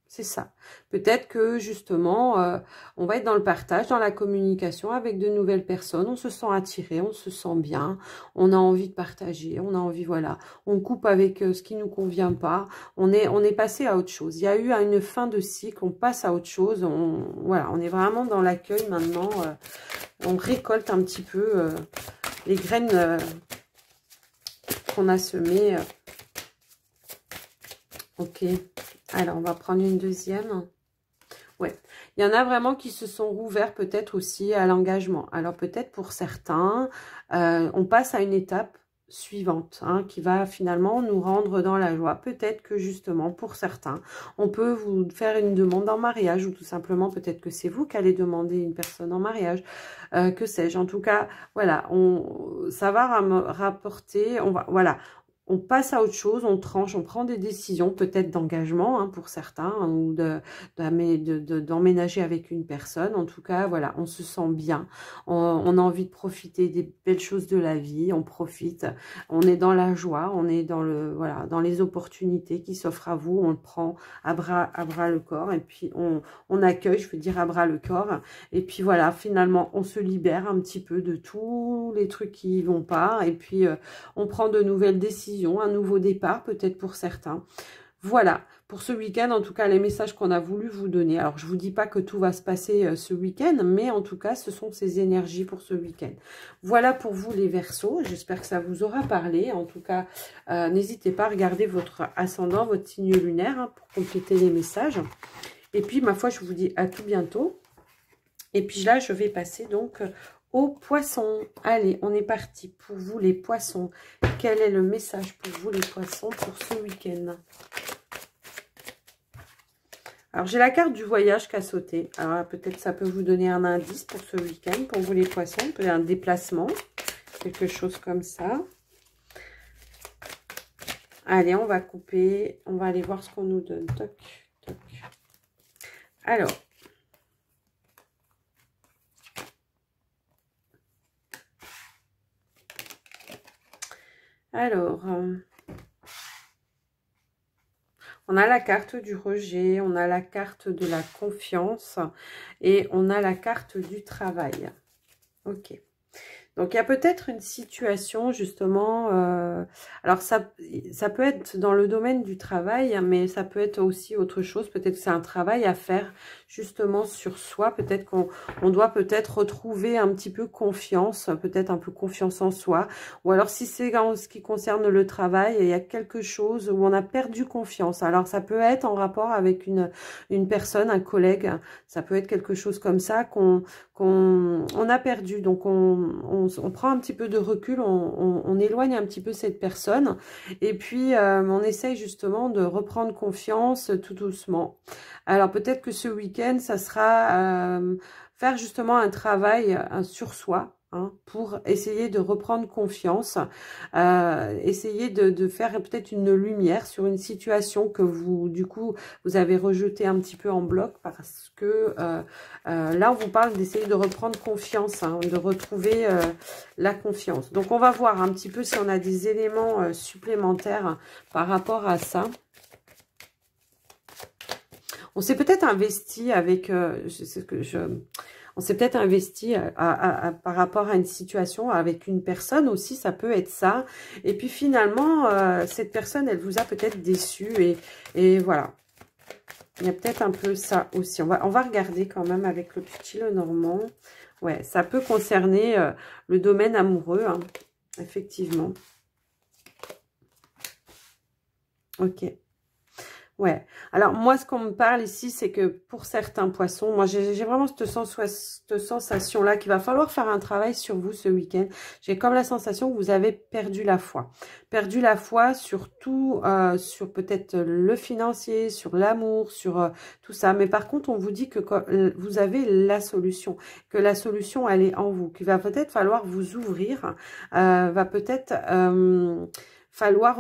C'est ça. Peut-être que, justement, on va être dans le partage, dans la communication avec de nouvelles personnes. On se sent attiré, on se sent bien. On a envie de partager, on a envie, voilà. On coupe avec ce qui nous convient pas. On est passé à autre chose. Il y a eu une fin de cycle, on passe à autre chose. Voilà, on est vraiment dans l'accueil maintenant. On récolte un petit peu les graines qu'on a semées. Ok, alors on va prendre une deuxième. Ouais, il y en a vraiment qui se sont rouverts peut-être aussi à l'engagement. Alors peut-être pour certains, on passe à une étape suivante, hein, qui va finalement nous rendre dans la joie. Peut-être que justement pour certains, on peut vous faire une demande en mariage, ou tout simplement peut-être que c'est vous qui allez demander une personne en mariage, que sais-je. En tout cas, voilà, ça va rapporter, voilà. On passe à autre chose, on tranche, on prend des décisions, peut-être d'engagement, hein, pour certains, hein, ou d'emménager avec une personne. En tout cas, voilà, on se sent bien, on a envie de profiter des belles choses de la vie, on profite, on est dans la joie, on est dans voilà, dans les opportunités qui s'offrent à vous, on le prend à bras le corps, et puis on accueille, je veux dire à bras le corps, et puis voilà, finalement, on se libère un petit peu de tous les trucs qui vont pas, et puis on prend de nouvelles décisions, un nouveau départ peut-être pour certains. Voilà, pour ce week-end, en tout cas, les messages qu'on a voulu vous donner. Alors, je ne vous dis pas que tout va se passer ce week-end, mais en tout cas, ce sont ces énergies pour ce week-end. Voilà pour vous les Verseaux. J'espère que ça vous aura parlé. En tout cas, n'hésitez pas à regarder votre ascendant, votre signe lunaire, hein, pour compléter les messages. Et puis, ma foi, je vous dis à tout bientôt. Et puis là, je vais passer donc aux poissons. Allez, on est parti pour vous les poissons. Quel est le message pour vous les poissons pour ce week-end? Alors, j'ai la carte du voyage qui a sauté. Alors, peut-être ça peut vous donner un indice pour ce week-end, pour vous les poissons. Peut-être un déplacement, quelque chose comme ça. Allez, on va couper. On va aller voir ce qu'on nous donne. Toc, toc. Alors. On a la carte du rejet, on a la carte de la confiance et on a la carte du travail. Ok. Donc, il y a peut-être une situation, justement, alors ça peut être dans le domaine du travail, mais ça peut être aussi autre chose. Peut-être que c'est un travail à faire, justement, sur soi. Peut-être qu'on doit peut-être retrouver un petit peu confiance, peut-être un peu confiance en soi. Ou alors, si c'est en ce qui concerne le travail, il y a quelque chose où on a perdu confiance. Alors, ça peut être en rapport avec une personne, un collègue. Ça peut être quelque chose comme ça qu'on a perdu. Donc, on prend un petit peu de recul, on éloigne un petit peu cette personne et puis on essaye justement de reprendre confiance tout doucement. Alors peut-être que ce week-end, ça sera faire justement un travail sur soi. Hein, pour essayer de reprendre confiance, essayer de faire peut-être une lumière sur une situation que vous, du coup, vous avez rejetée un petit peu en bloc parce que là, on vous parle d'essayer de reprendre confiance, hein, de retrouver la confiance. Donc, on va voir un petit peu si on a des éléments supplémentaires par rapport à ça. On s'est peut-être investi avec... on s'est peut-être investi par rapport à une situation avec une personne aussi, ça peut être ça. Et puis finalement, cette personne, elle vous a peut-être déçu et voilà. Il y a peut-être un peu ça aussi. On va regarder quand même avec le petit Lenormand. Ouais, ça peut concerner le domaine amoureux, hein, effectivement. Ok. Ouais, alors moi ce qu'on me parle ici c'est que pour certains poissons, moi j'ai vraiment cette sensation là qu'il va falloir faire un travail sur vous ce week-end. J'ai comme la sensation que vous avez perdu la foi. Perdu la foi sur tout, sur peut-être le financier, sur l'amour, sur tout ça. Mais par contre on vous dit que vous avez la solution, que la solution elle est en vous, qu'il va peut-être falloir vous ouvrir, va peut-être... falloir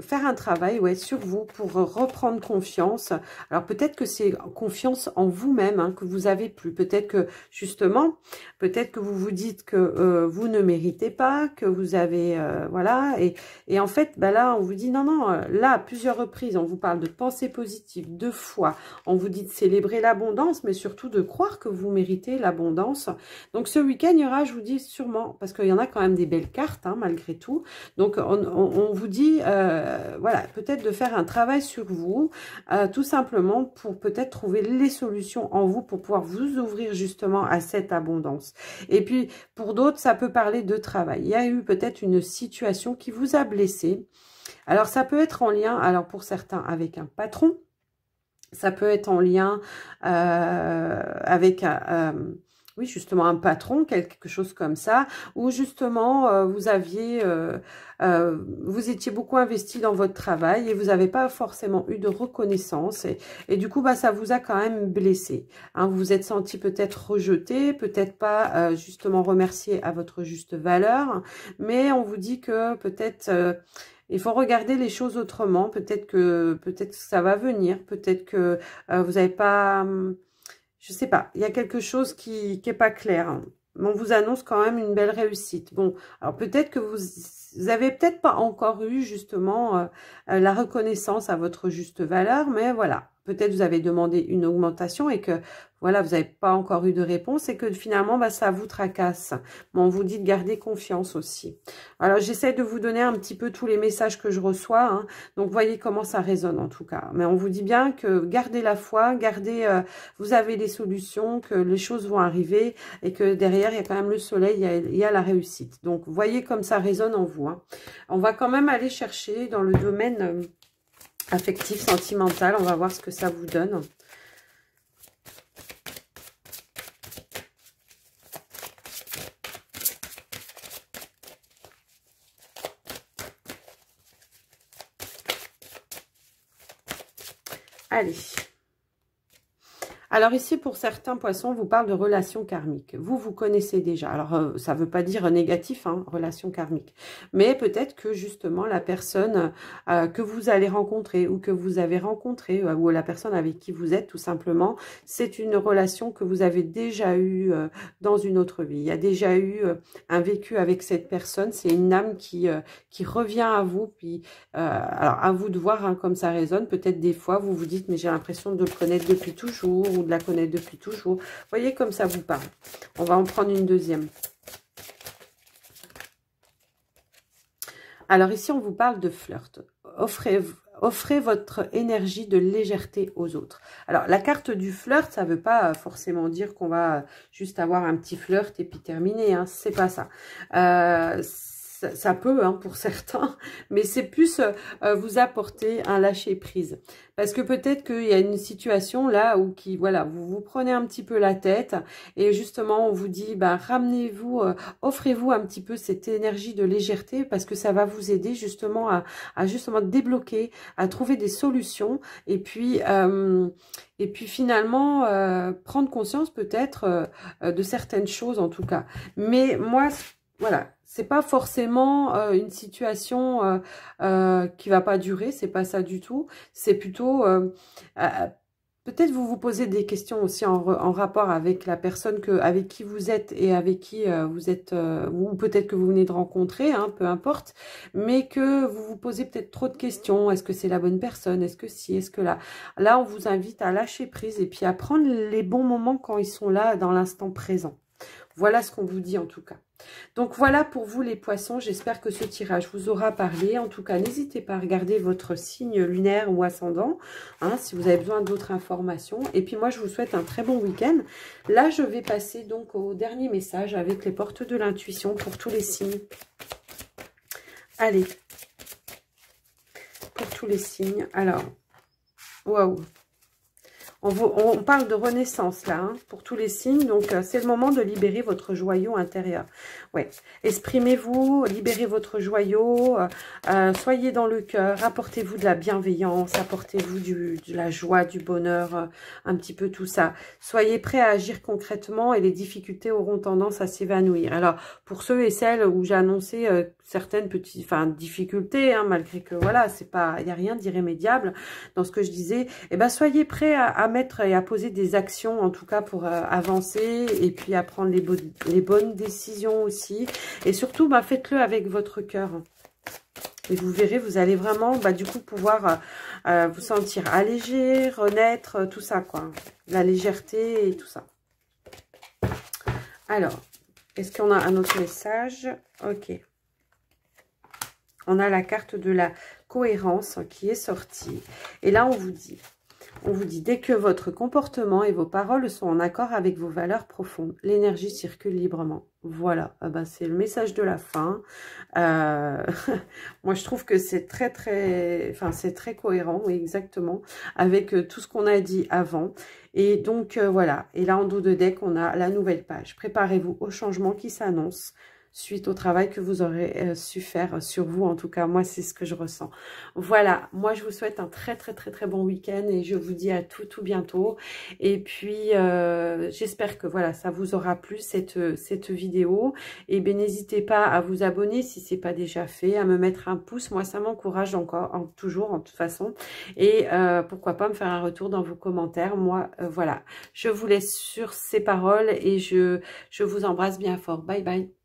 faire un travail sur vous pour reprendre confiance. Alors peut-être que c'est confiance en vous-même hein, que vous avez plus. Peut-être que justement, peut-être que vous vous dites que vous ne méritez pas, que vous avez... voilà. Et en fait, là, on vous dit non, là, à plusieurs reprises, on vous parle de pensée positive, de foi. On vous dit de célébrer l'abondance, mais surtout de croire que vous méritez l'abondance. Donc ce week-end, il y aura, je vous dis sûrement, parce qu'il y en a quand même des belles cartes, hein, malgré tout. Donc on vous dit, voilà, peut-être de faire un travail sur vous, tout simplement pour peut-être trouver les solutions en vous pour pouvoir vous ouvrir justement à cette abondance. Et puis, pour d'autres, ça peut parler de travail. Il y a eu peut-être une situation qui vous a blessé. Alors, ça peut être en lien, alors pour certains, avec un patron. Ça peut être en lien avec oui, justement, un patron, quelque chose comme ça, où justement, vous aviez, vous étiez beaucoup investi dans votre travail et vous n'avez pas forcément eu de reconnaissance. Et du coup, bah, ça vous a quand même blessé. Hein, vous vous êtes senti peut-être rejeté, peut-être pas justement remercié à votre juste valeur, mais on vous dit que peut-être... il faut regarder les choses autrement. Peut-être que ça va venir. Peut-être que vous n'avez pas... je sais pas. Il y a quelque chose qui est pas clair. Hein. On vous annonce quand même une belle réussite. Bon, alors peut-être que vous avez peut-être pas encore eu justement la reconnaissance à votre juste valeur. Mais voilà. Peut-être vous avez demandé une augmentation et que voilà, vous n'avez pas encore eu de réponse et que finalement, bah, ça vous tracasse. Mais on vous dit de garder confiance aussi. Alors, j'essaie de vous donner un petit peu tous les messages que je reçois. Hein. Donc, voyez comment ça résonne en tout cas. Mais on vous dit bien que gardez la foi, gardez, vous avez des solutions, que les choses vont arriver et que derrière, il y a quand même le soleil, il y a la réussite. Donc, voyez comme ça résonne en vous. Hein. On va quand même aller chercher dans le domaine... affectif, sentimental, on va voir ce que ça vous donne. Allez. Alors ici, pour certains poissons, on vous parle de relations karmiques. Vous connaissez déjà. Alors, ça ne veut pas dire négatif, hein, relation karmique. Mais peut-être que justement, la personne que vous allez rencontrer ou que vous avez rencontré ou la personne avec qui vous êtes, tout simplement, c'est une relation que vous avez déjà eue dans une autre vie. Il y a déjà eu un vécu avec cette personne. C'est une âme qui revient à vous. Puis, alors, à vous de voir hein, comme ça résonne. Peut-être des fois, vous vous dites, mais j'ai l'impression de le connaître depuis toujours ou de la connaître depuis toujours. Voyez comme ça vous parle. On va en prendre une deuxième. Alors ici, on vous parle de flirt. Offrez votre énergie de légèreté aux autres. Alors, la carte du flirt, ça ne veut pas forcément dire qu'on va juste avoir un petit flirt et puis terminer. Hein, c'est pas ça. Ça peut hein, pour certains, mais c'est plus vous apporter un lâcher-prise. Parce que peut-être qu'il y a une situation là où voilà, vous vous prenez un petit peu la tête et justement on vous dit bah, ramenez-vous, offrez-vous un petit peu cette énergie de légèreté parce que ça va vous aider justement à justement débloquer, à trouver des solutions et puis finalement prendre conscience peut-être de certaines choses en tout cas. Mais moi, voilà. C'est pas forcément une situation qui va pas durer, c'est pas ça du tout. C'est plutôt peut-être vous vous posez des questions aussi en rapport avec la personne avec qui vous êtes et avec qui vous êtes, ou peut-être que vous venez de rencontrer, hein, peu importe, mais que vous vous posez peut-être trop de questions. Est-ce que c'est la bonne personne? Est-ce que si? Est-ce que là? Là, on vous invite à lâcher prise et puis à prendre les bons moments quand ils sont là dans l'instant présent. Voilà ce qu'on vous dit en tout cas. Donc voilà pour vous les poissons, j'espère que ce tirage vous aura parlé. En tout cas, n'hésitez pas à regarder votre signe lunaire ou ascendant, hein, si vous avez besoin d'autres informations. Et puis moi, je vous souhaite un très bon week-end. Là, je vais passer donc au dernier message avec les portes de l'intuition pour tous les signes. Allez, pour tous les signes. Alors, waouh! On parle de renaissance là, hein, pour tous les signes. Donc, c'est le moment de libérer votre joyau intérieur. Ouais. Exprimez-vous, libérez votre joyau, soyez dans le cœur, apportez-vous de la bienveillance, apportez-vous de la joie, du bonheur, un petit peu tout ça. Soyez prêts à agir concrètement et les difficultés auront tendance à s'évanouir. Alors, pour ceux et celles où j'ai annoncé certaines petites difficultés, hein, malgré que voilà, il n'y a rien d'irrémédiable dans ce que je disais, eh ben, soyez prêts à mettre et à poser des actions, en tout cas pour avancer et puis à prendre les bonnes décisions aussi. Et surtout, bah, faites-le avec votre cœur. Et vous verrez, vous allez vraiment, bah, du coup, pouvoir vous sentir allégé, renaître, tout ça, quoi. La légèreté et tout ça. Alors, est-ce qu'on a un autre message? Ok. on a la carte de la cohérence qui est sortie. Et là, on vous dit, dès que votre comportement et vos paroles sont en accord avec vos valeurs profondes, l'énergie circule librement. Voilà, ah ben, c'est le message de la fin. Moi, je trouve que c'est c'est très cohérent, oui, exactement, avec tout ce qu'on a dit avant. Et donc, voilà. Et là, en dos de deck, on a la nouvelle page. Préparez-vous au changement qui s'annonce suite au travail que vous aurez su faire sur vous. En tout cas, moi, c'est ce que je ressens. Voilà, moi, je vous souhaite un très bon week-end et je vous dis à tout bientôt. Et puis, j'espère que voilà, ça vous aura plu cette vidéo. Et bien, n'hésitez pas à vous abonner si c'est pas déjà fait, à me mettre un pouce. Moi, ça m'encourage toujours, en toute façon. Et pourquoi pas me faire un retour dans vos commentaires. Moi, voilà, je vous laisse sur ces paroles et je vous embrasse bien fort. Bye bye.